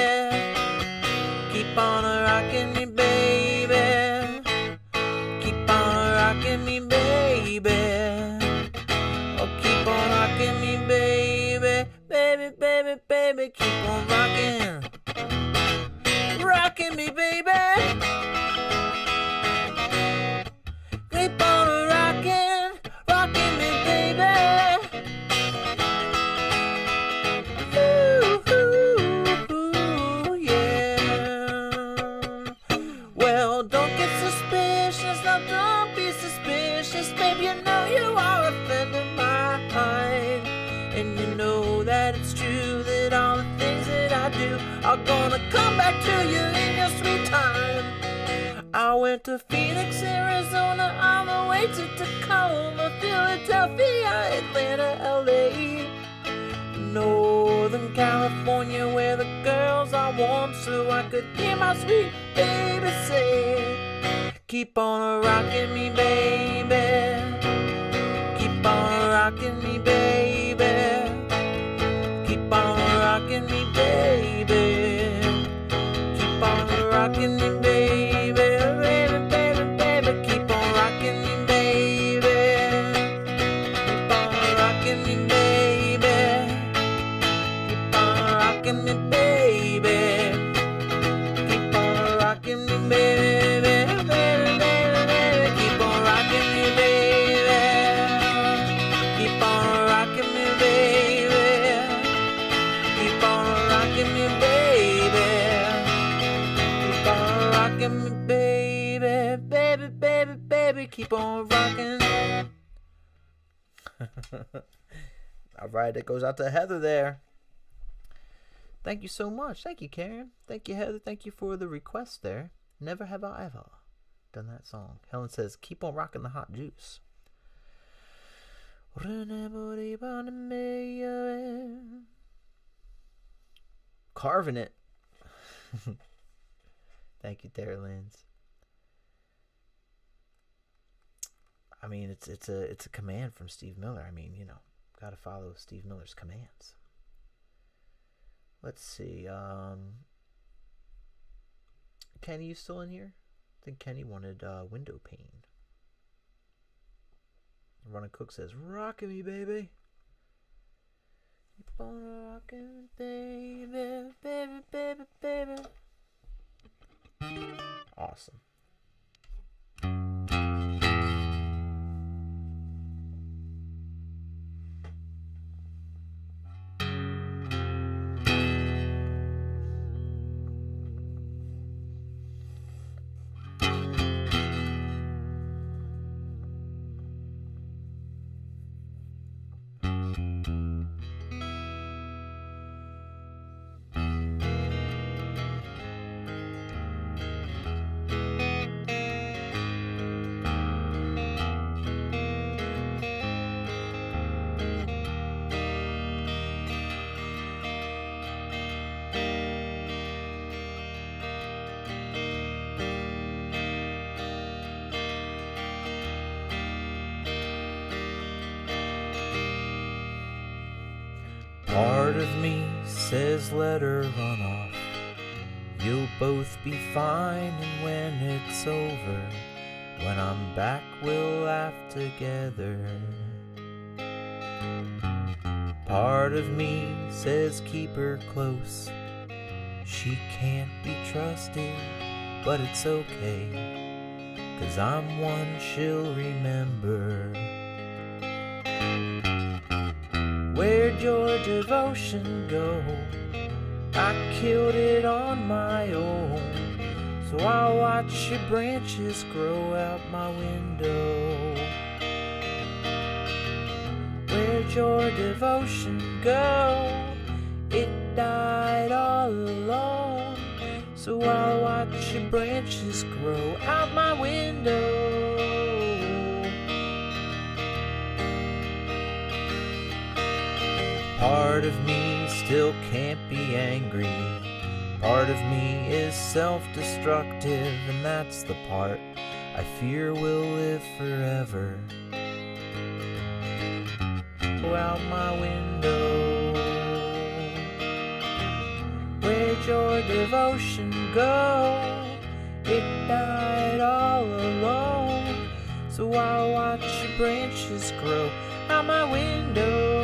Keep on rocking me, baby. Keep on rocking me, baby. Oh, keep on rocking me, baby. Baby, baby, baby, keep on rocking. Rocking me, baby. Keep on rocking. Rocking me, baby. Ooh, ooh, ooh, yeah. Well, don't get suspicious. Now don't be suspicious, babe. You know you are a friend of mine. And you know that it's true that all the things that I do are gonna come back to you in your sweet time. I went to Phoenix, Arizona, all the way to Tacoma, Philadelphia, Atlanta, LA, Northern California, where the girls are warm, so I could hear my sweet baby say, keep on rocking me, baby. Keep on rocking me, baby. Keep on rocking me, baby. Keep on rocking me, baby. Baby, baby, baby. Keep on rocking me, baby. Keep on rocking me, baby. Keep on rocking me, baby. Keep on rocking me, baby. Baby, baby, baby. Keep on rocking me, baby. Keep on rocking me, baby. Keep on rocking me, baby. Keep on rocking me, baby. Baby, baby, baby, keep on rocking. All right, it goes out to Heather there. Thank you so much. Thank you, Karen. Thank you, Heather. Thank you for the request there. Never have I ever done that song. Helen says, keep on rocking the hot juice. Carving it. Thank you, Tara Lynn's. I mean, it's a command from Steve Miller. I mean, you know, gotta follow Steve Miller's commands. Let's see. Kenny, you still in here? I think Kenny wanted window pane. Ronald Cook says, rockin' me, baby. Keep on rockin', baby, baby, baby, baby. Awesome. Part of me says let her run off. You'll both be fine, and when it's over, when I'm back we'll laugh together. Part of me says keep her close. She can't be trusted, but it's okay, 'cause I'm one she'll remember. Where'd your devotion go? I killed it on my own, so I'll watch your branches grow out my window. Where'd your devotion go? It died all alone, so I'll watch your branches grow out my window. Part of me still can't be angry. Part of me is self-destructive, and that's the part I fear will live forever. Go out my window. Where'd your devotion go? It died all alone, so I'll watch your branches grow out my window.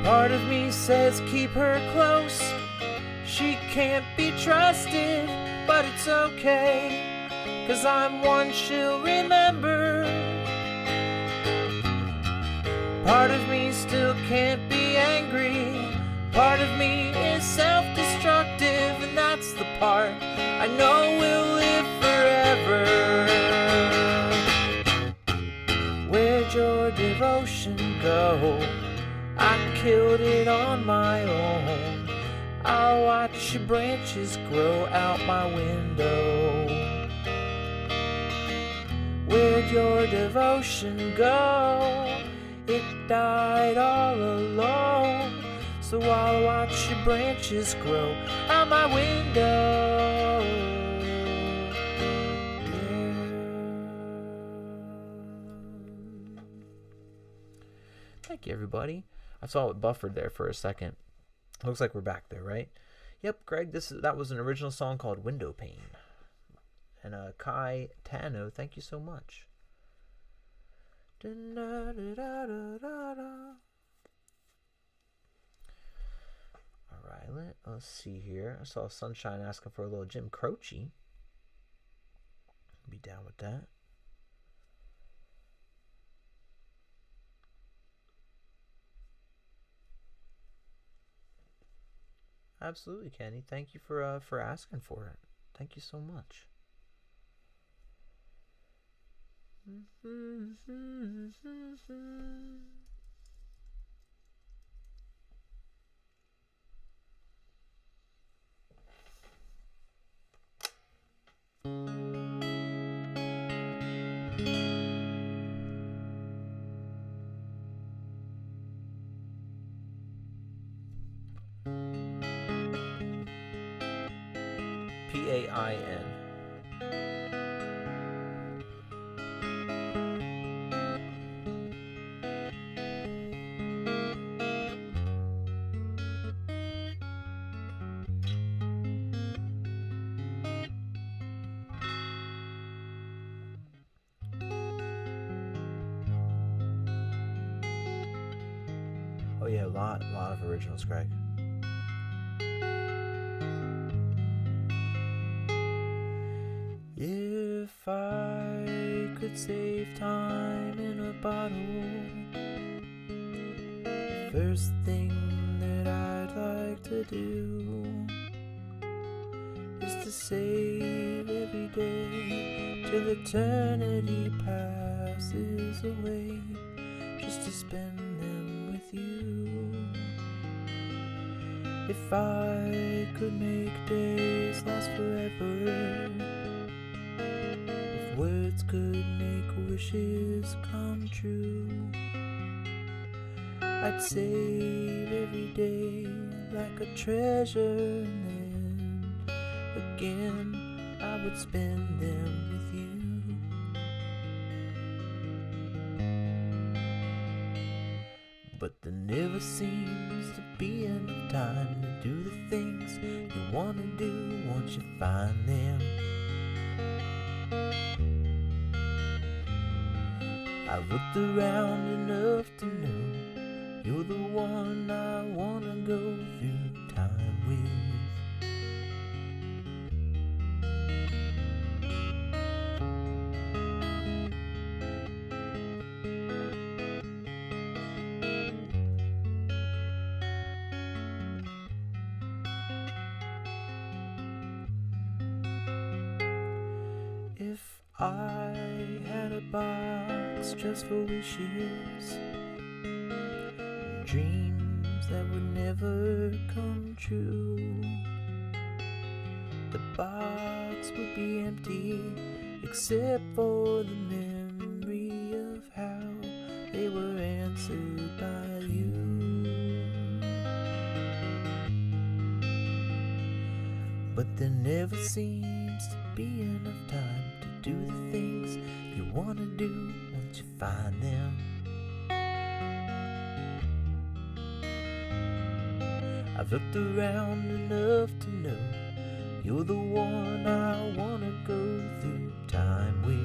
Part of me says keep her close. She can't be trusted, but it's okay, 'cause I'm one she'll remember. Part of me still can't be angry. Part of me is self-destructive, and that's the part I know will live forever. Where'd your devotion go? I killed it on my own. I'll watch your branches grow out my window. Where'd your devotion go? It died all alone, so I'll watch your branches grow out my window. Thank you, everybody. I saw it buffered there for a second. Looks like we're back there, right? Yep, Greg, that was an original song called Window Pane. And Kai Tano, thank you so much. Alright, let's see here. I saw Sunshine asking for a little Jim Croce. Be down with that. Absolutely, Kenny. Thank you for asking for it. Thank you so much. P-A-I-N. Oh yeah, a lot of originals, Greg. If I could save time in a bottle, the first thing that I'd like to do is to save every day till eternity passes away, just to spend them with you. If I could make days last forever, if words could make wishes come true, I'd save every day like a treasure, and then again I would spend them with you. But there never seems to be enough time to do the things you want to do once you find them. I've looked around enough to know you're the one I want to go through time with. If I had a box just for wishes, dreams that would never come true, the box would be empty except for the memory of how they were answered by you. But there never seems to be enough time to do the things you want to do once you find them. I've looked around enough to know you're the one I want to go through time with.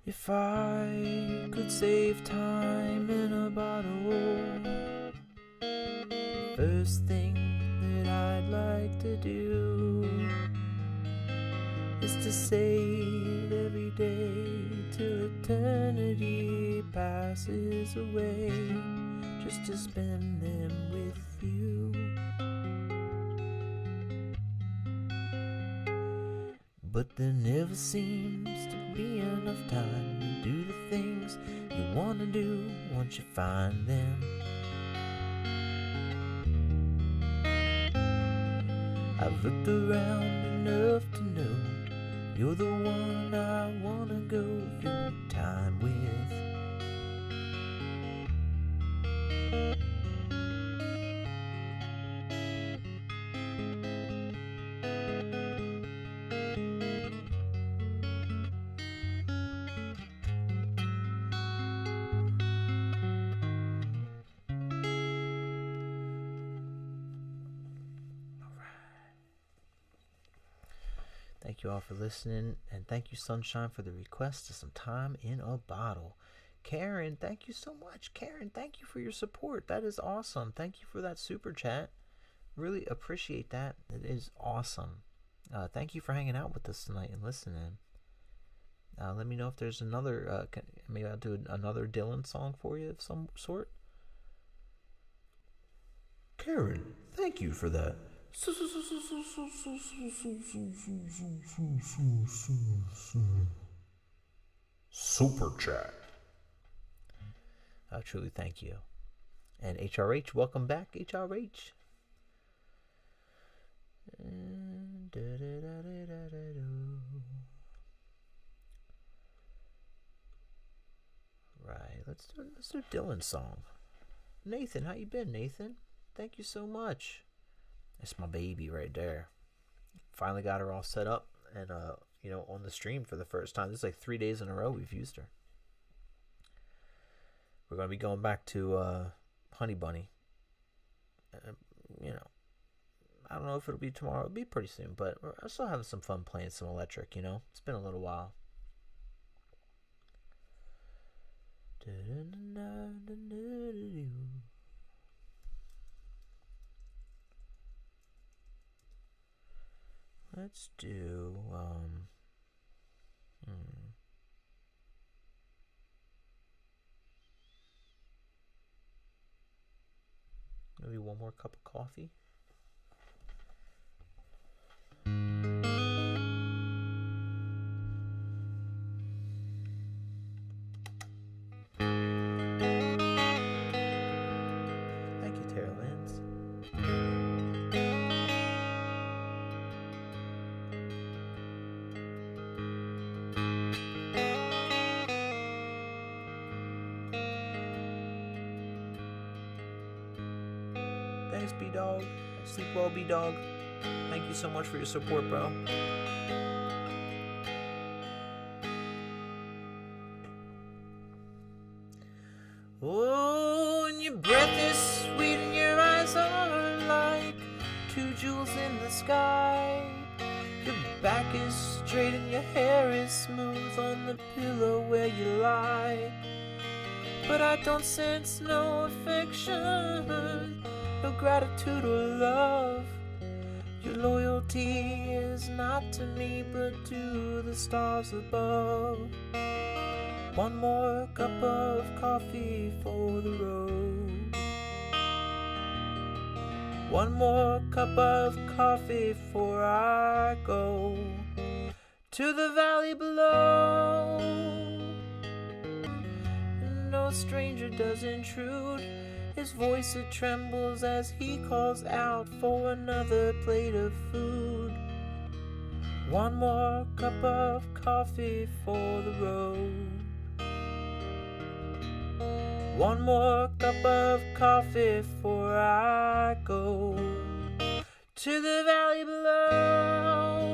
If I could save time in a bottle, the first thing that I'd like to do is to save every day till eternity passes away, just to spend them with you. But there never seems to be enough time to do the things you want to do once you find them. I've looked around enough to know you're the one I want to go through time with. Thank you all for listening, and thank you, Sunshine, for the request of some time in a bottle. Karen, thank you so much. Karen, thank you for your support. That is awesome. Thank you for that super chat. Really appreciate that. It is awesome. Thank you for hanging out with us tonight and listening. Let me know if there's another, maybe I'll do another Dylan song for you of some sort. Karen, thank you for that. Super chat. Truly thank you. And HRH, welcome back, HRH. Right, let's do a Dylan song. Nathan, how you been, Nathan? Thank you so much. That's my baby right there. Finally got her all set up and on the stream for the first time. This is like 3 days in a row we've used her. We're gonna be going back to Honey Bunny. I don't know if it'll be tomorrow. It'll be pretty soon, but we're still having some fun playing some electric. It's been a little while. Let's do Maybe one more cup of coffee. Thank you, Tara Lynns. Thanks, B-Dog. Sleep well, B-Dog. Thank you so much for your support, bro. Oh, and your breath is sweet and your eyes are like 2 jewels in the sky. Your back is straight and your hair is smooth on the pillow where you lie. But I don't sense no affection, no gratitude or love. Your loyalty is not to me but to the stars above. One more cup of coffee for the road. One more cup of coffee before I go to the valley below. No stranger does intrude. His voice it trembles as he calls out for another plate of food. One more cup of coffee for the road. One more cup of coffee before I go to the valley below.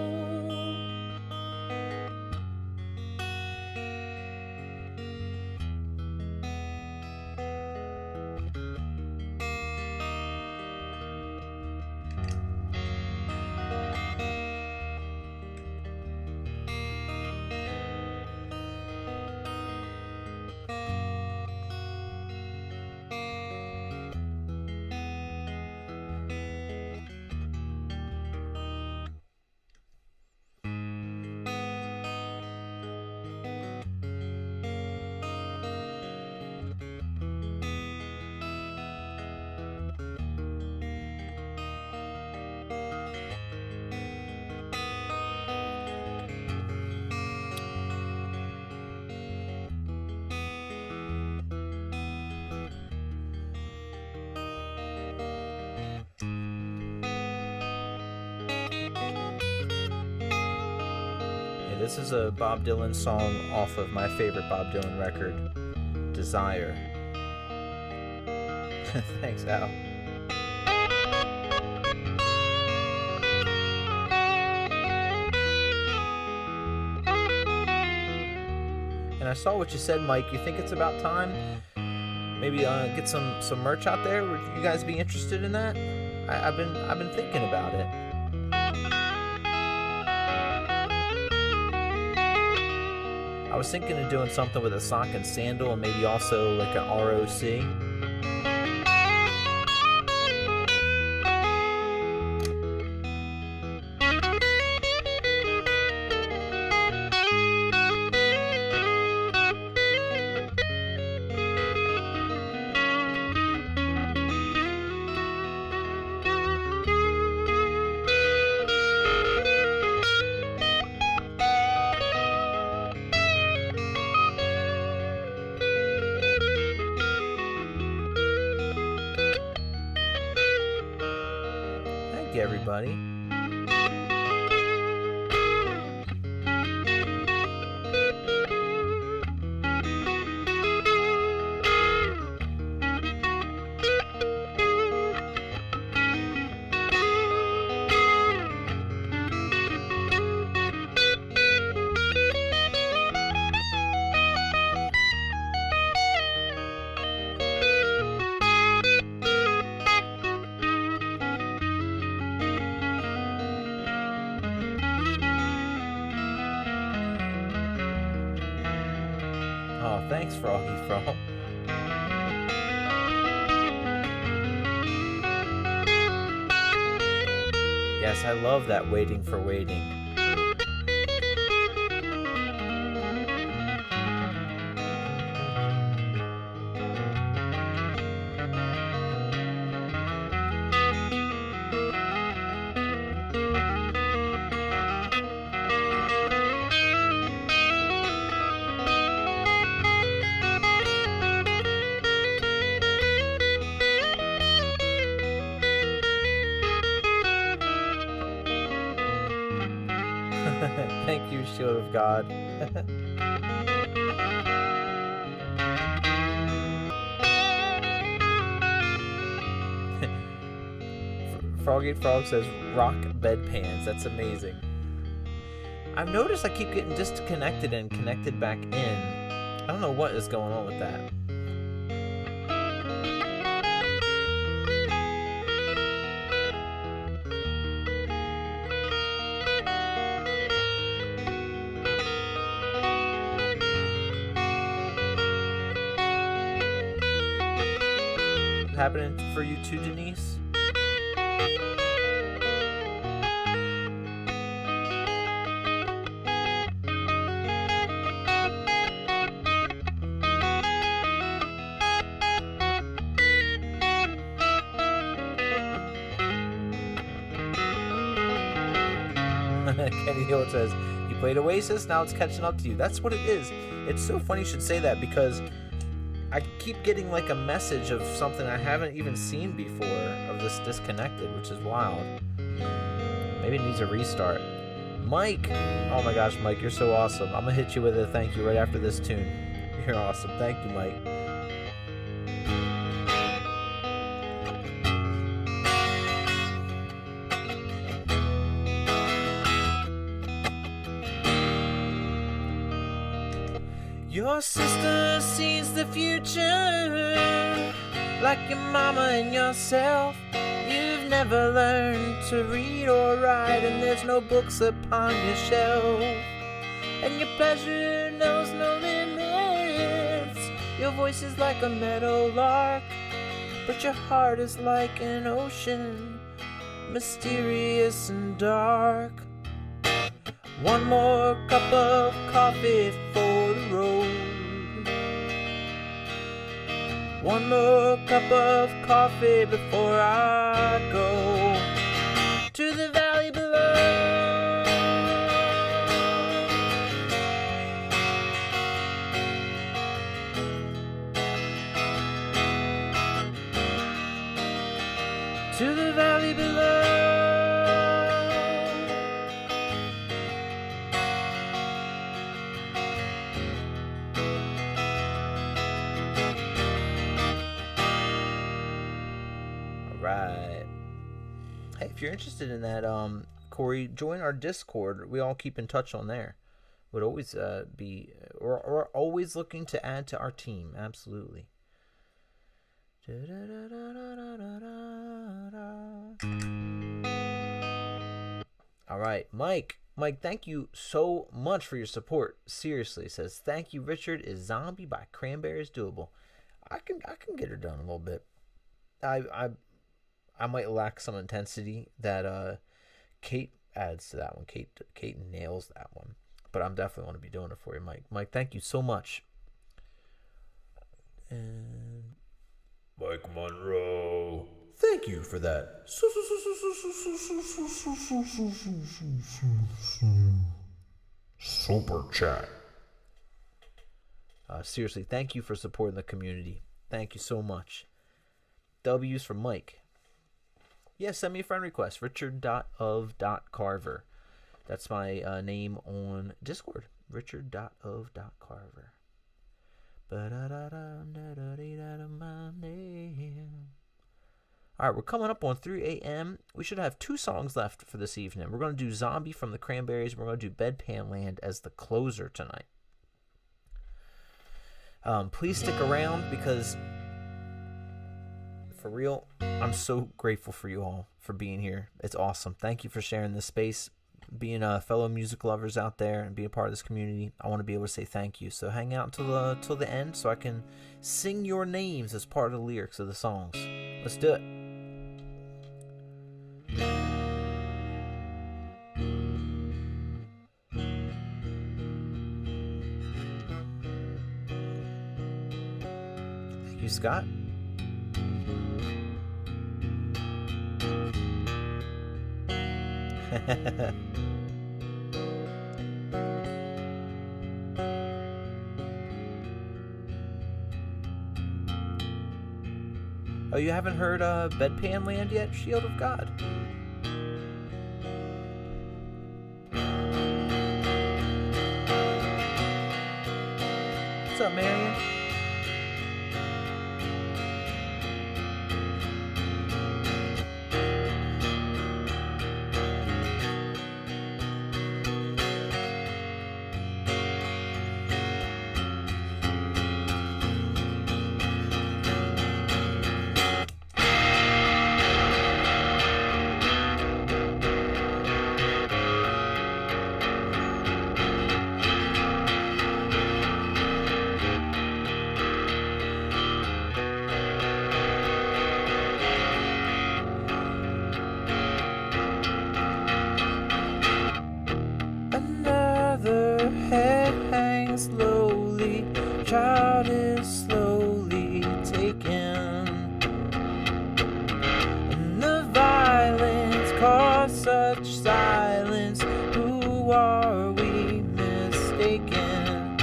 This is a Bob Dylan song off of my favorite Bob Dylan record, Desire. Thanks, Al. And I saw what you said, Mike. You think it's about time? Maybe get some merch out there? Would you guys be interested in that? I've been thinking about it. I was thinking of doing something with a sock and sandal and maybe also like an ROC. Everybody. Thanks, Froggy Frog. Yes, I love that waiting for waiting. Thank you, Shield of God. Frogate Frog says rock bedpans. That's amazing. I've noticed I keep getting disconnected and connected back in. I don't know what is going on with that. Happening for you too, Denise? Kenny Hill says, you played Oasis, now it's catching up to you. That's what it is. It's so funny you should say that, because I keep getting like a message of something I haven't even seen before of this disconnected, which is wild. Maybe it needs a restart. Mike! Oh my gosh, Mike, you're so awesome. I'm gonna hit you with a thank you right after this tune. You're awesome. Thank you, Mike. Your sister sees the future like your mama and yourself. You've never learned to read or write, and there's no books upon your shelf. And your pleasure knows no limits. Your voice is like a meadow lark, but your heart is like an ocean, mysterious and dark. One more cup of coffee for the road. One more cup of coffee before I go to the valley below. To the valley below. Right. Hey, if you're interested in that, Corey, join our Discord. We all keep in touch on there. Would always be, we're always looking to add to our team. Absolutely. All right, Mike. Mike, thank you so much for your support. Seriously, it says, thank you, Richard. Is Zombie by Cranberries doable? I can get her done a little bit. I might lack some intensity that Kate adds to that one. Kate nails that one. But I'm definitely want to be doing it for you, Mike. Mike, thank you so much. And Mike Monroe, thank you for that super chat. Seriously, thank you for supporting the community. Thank you so much. W's from Mike. Yeah, send me a friend request. Richard.of.carver. That's my name on Discord. Richard.of.carver. Alright, we're coming up on 3 a.m. We should have 2 songs left for this evening. We're going to do Zombie from the Cranberries. We're going to do Bedpan Land as the closer tonight. Please stick around because, for real, I'm so grateful for you all for being here. It's awesome. Thank you for sharing this space, being fellow music lovers out there and being a part of this community. I want to be able to say thank you. So hang out till the end so I can sing your names as part of the lyrics of the songs. Let's do it. Thank you, Scott. Oh, you haven't heard Bedpan Land yet, Shield of God? such silence. Who are we mistaken?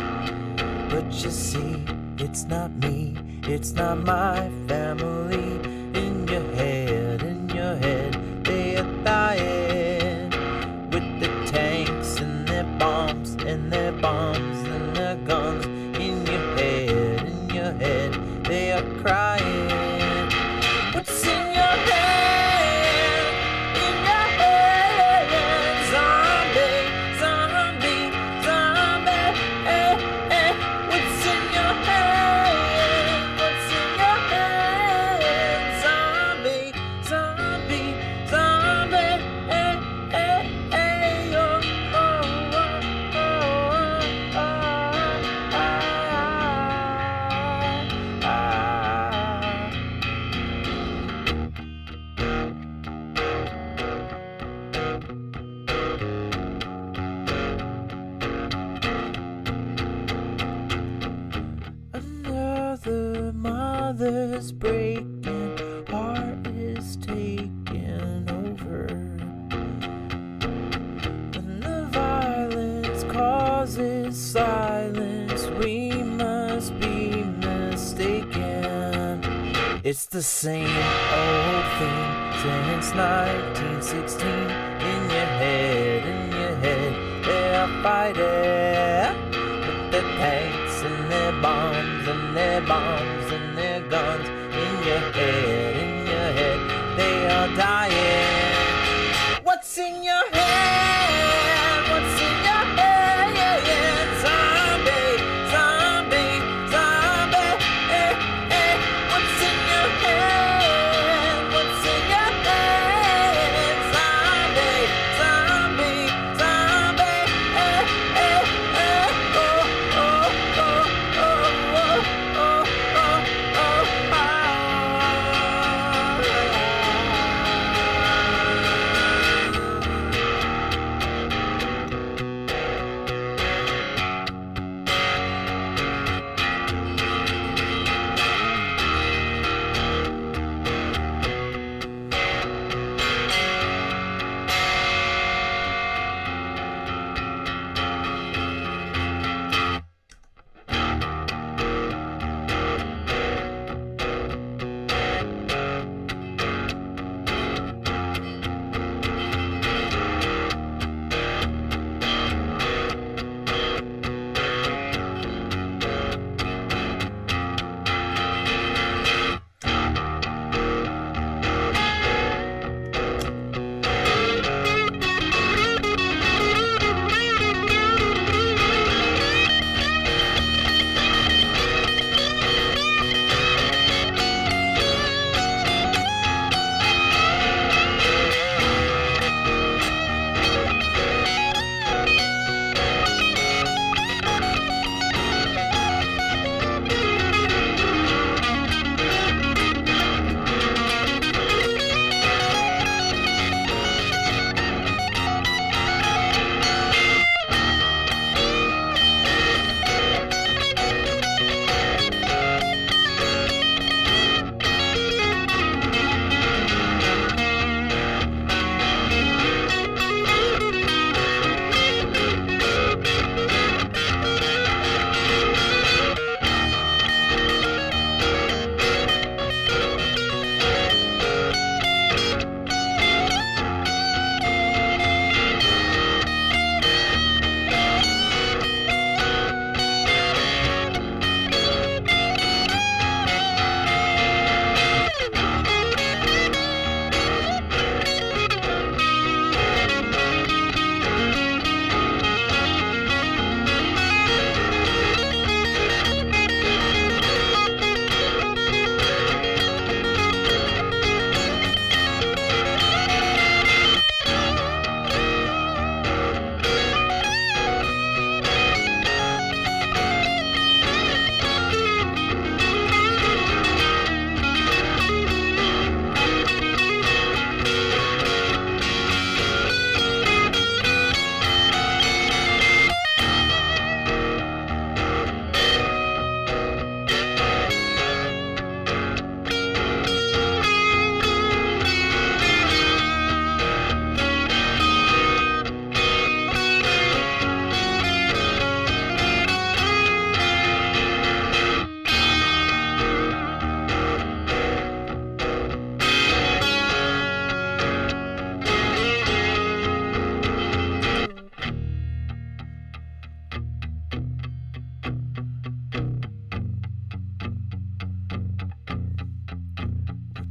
But you see, it's not me, it's not my family. In your head, they are dying. With their tanks and their bombs and their bombs and their guns. In your head, they are crying. What's in your head? In your head, zombie, zombie, zombie. What's in your head? What's in your head? Zombie, zombie, zombie. Oh, oh, oh, oh, Another mother's breaking heart is taking over. When the violence causes silence, we must be mistaken. It's the same old thing since 1916. In your head, they are fighting. With their tanks and their bombs and their bombs and their guns. In your head, they are dying. What's in your head? What's in your head? Zombie, zombie, zombie. What's in your head? What's in your head? Zombie, zombie, zombie.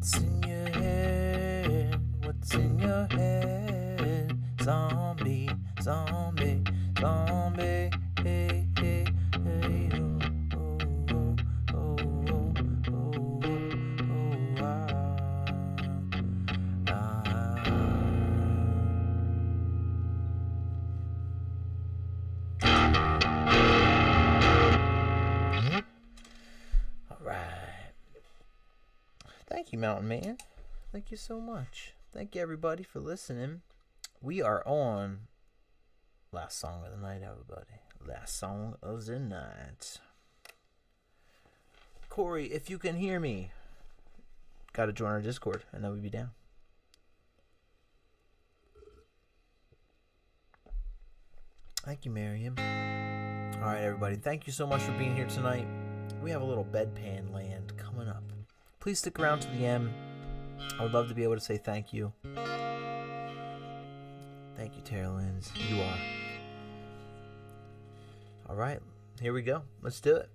What's in your head? What's in your head? Zombie, zombie, zombie. Hey, hey, hey, oh, oh, oh, oh, oh, oh, All right. Thank you, Mountain Man. Thank you so much. Thank you, everybody, for listening. We are on last song of the night, everybody. Last song of the night. Corey, if you can hear me, gotta join our Discord. I know we'd be down. Thank you, Miriam. All right, everybody. Thank you so much for being here tonight. We have a little bedpan land coming up. Please stick around to the end. I would love to be able to say thank you. Thank you, Tara Lynn's. You are. All right, here we go. Let's do it.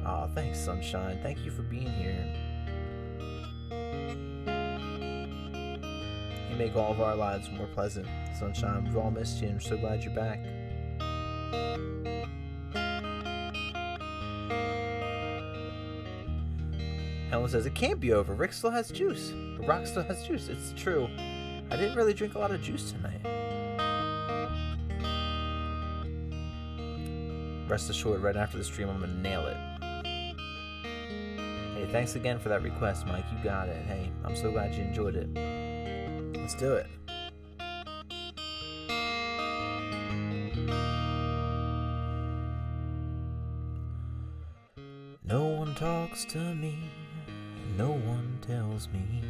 Aw, thanks, Sunshine. Thank you for being here. You make all of our lives more pleasant, Sunshine. We've all missed you, and we're so glad you're back. Helen says, it can't be over. Rick still has juice. Rock still has juice. It's true. I didn't really drink a lot of juice tonight. Rest assured, right after the stream, I'm going to nail it. Hey, thanks again for that request, Mike. You got it. Hey, I'm so glad you enjoyed it. Let's do it. No one talks to me. No one tells me.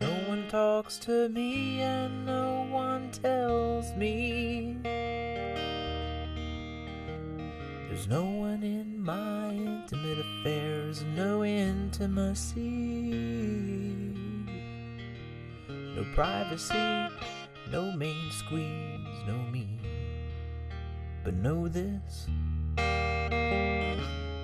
No one talks to me and no one tells me. There's no one in my intimate affairs, no intimacy. No privacy, no main squeeze, no me. But know this.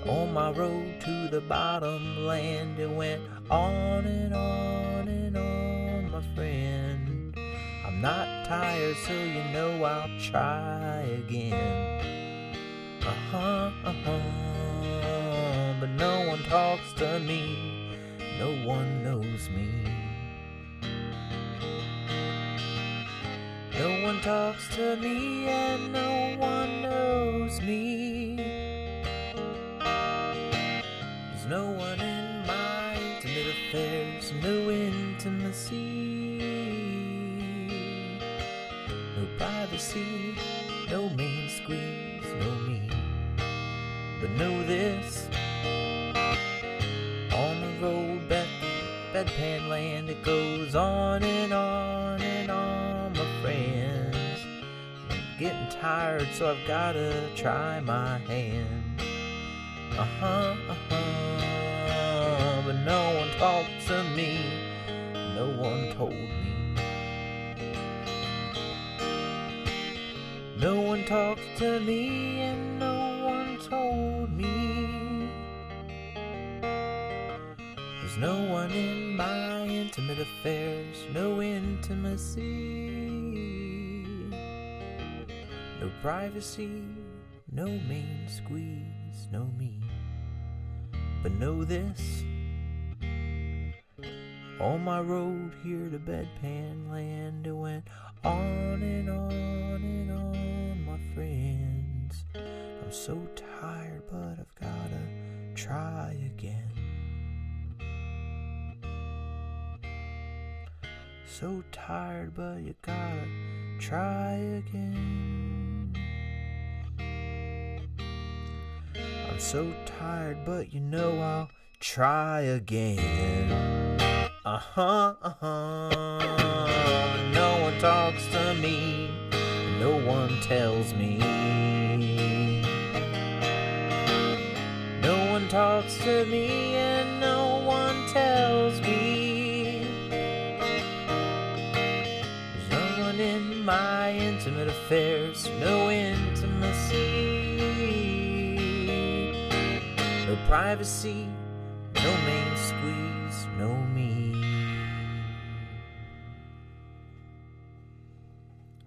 On my road to the bottom land, it went on and on and on, my friend. I'm not tired, so you know I'll try again. But no one talks to me, no one knows me. No one talks to me and no one knows me. There's no one in my intimate affairs, no intimacy. No privacy, no main squeeze, no me. But know this, on the road back to bedpan land, it goes on and on and on, my friends. I'm getting tired, so I've gotta try my hand. But no one talked to me, no one told me. No one talked to me and no one told me. There's no one in my intimate affairs, no intimacy. No privacy, no main squeeze, no me. But know this, on my road here to bedpan land, it went on and on and on, my friends. I'm so tired, but I've gotta try again. So tired, but you gotta try again. I'm so tired, but you know I'll try again. No one talks to me, no one tells me. No one talks to me and no one tells me. There's no one in my intimate affairs, no intimacy. No privacy, no main squeeze, no me.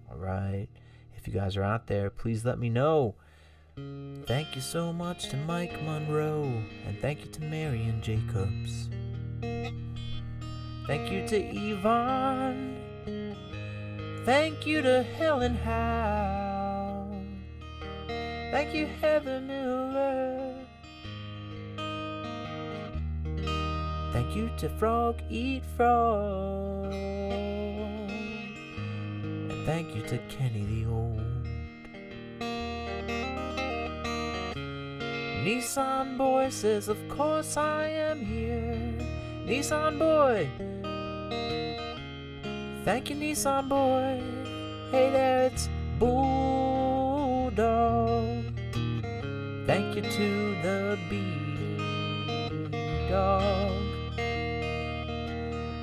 Alright, if you guys are out there, please let me know. Thank you so much to Mike Monroe, and thank you to Marion Jacobs. Thank you to Yvonne. Thank you to Helen Howe. Thank you, Heather Miller. Thank you to Frog Eat Frog. And thank you to Kenny the Old. Nissan Boy says, of course I am here. Nissan Boy. Thank you, Nissan Boy. Hey there, it's Bulldog. Thank you to the B-Dog.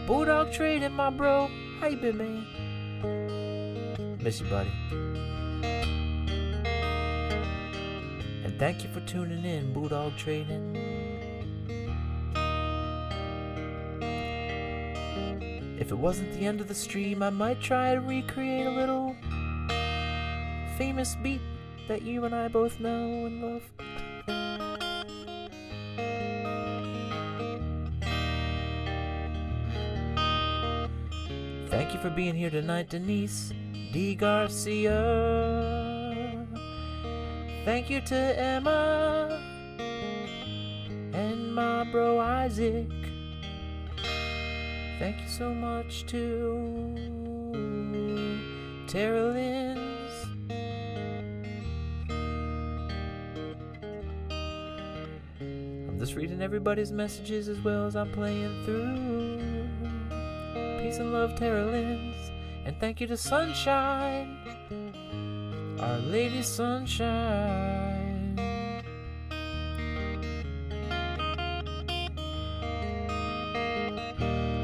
Bulldog trading, my bro. How you been, man? Miss you, buddy. And thank you for tuning in, Bulldog Trading. If it wasn't the end of the stream, I might try to recreate a little famous beat that you and I both know and love. Thank you for being here tonight, Denise D. Garcia. Thank you to Emma and my bro Isaac. Thank you so much to Tara Lynn's. I'm just reading everybody's messages as well as I'm playing through. Peace and love, Tara Lynn's. And thank you to Sunshine, Our Lady Sunshine.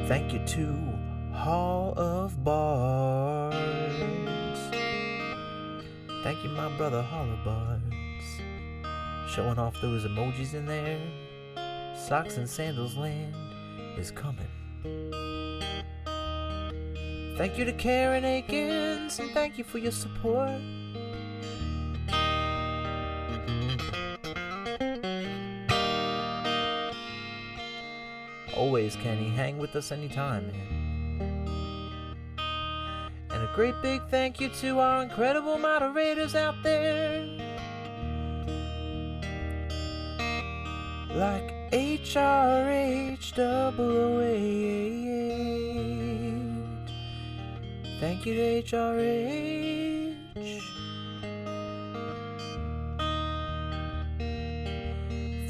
Thank you to Hall of Bards. Thank you, my brother Holler Bards. Showing off those emojis in there. Socks and Sandals Land is coming. Thank you to Karen Akins, and thank you for your support. Always, Kenny. Hang with us anytime, man. And a great big thank you to our incredible moderators out there. Like HRH008. Thank you to HRH.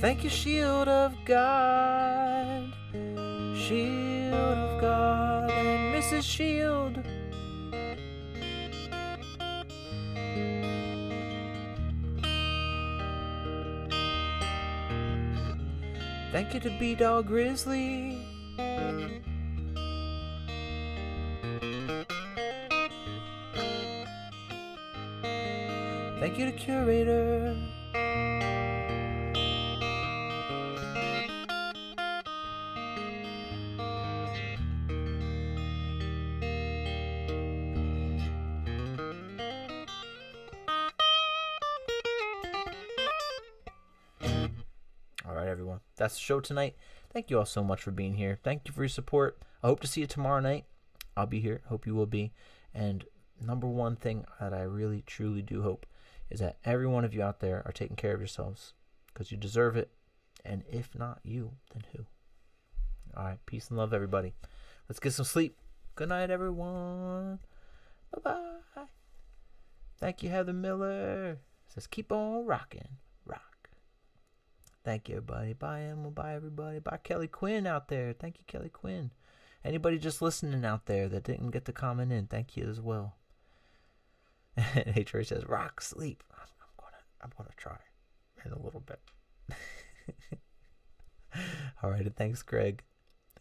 Thank you, Shield of God. Shield of God and Mrs. Shield. Thank you to B-Dog Grizzly. Thank you to Curator. Everyone, that's the show tonight. Thank you all so much for being here. Thank you for your support. I hope to see you tomorrow night. I'll be here. Hope you will be. And number one thing that I really truly do hope is that every one of you out there are taking care of yourselves, because you deserve it. And if not you, then who? All right, peace and love, everybody. Let's get some sleep. Good night, everyone. Bye-bye. Thank you, Heather Miller. Says keep on rocking. Thank you, everybody. Bye, Emma. Bye, everybody. Bye, Kelly Quinn out there. Thank you, Kelly Quinn. Anybody just listening out there that didn't get to comment in, thank you as well. And HR says, rock, sleep. I'm gonna try in a little bit. All right, and thanks, Greg.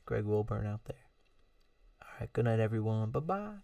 Greg Wilburn out there. All right, good night, everyone. Bye-bye.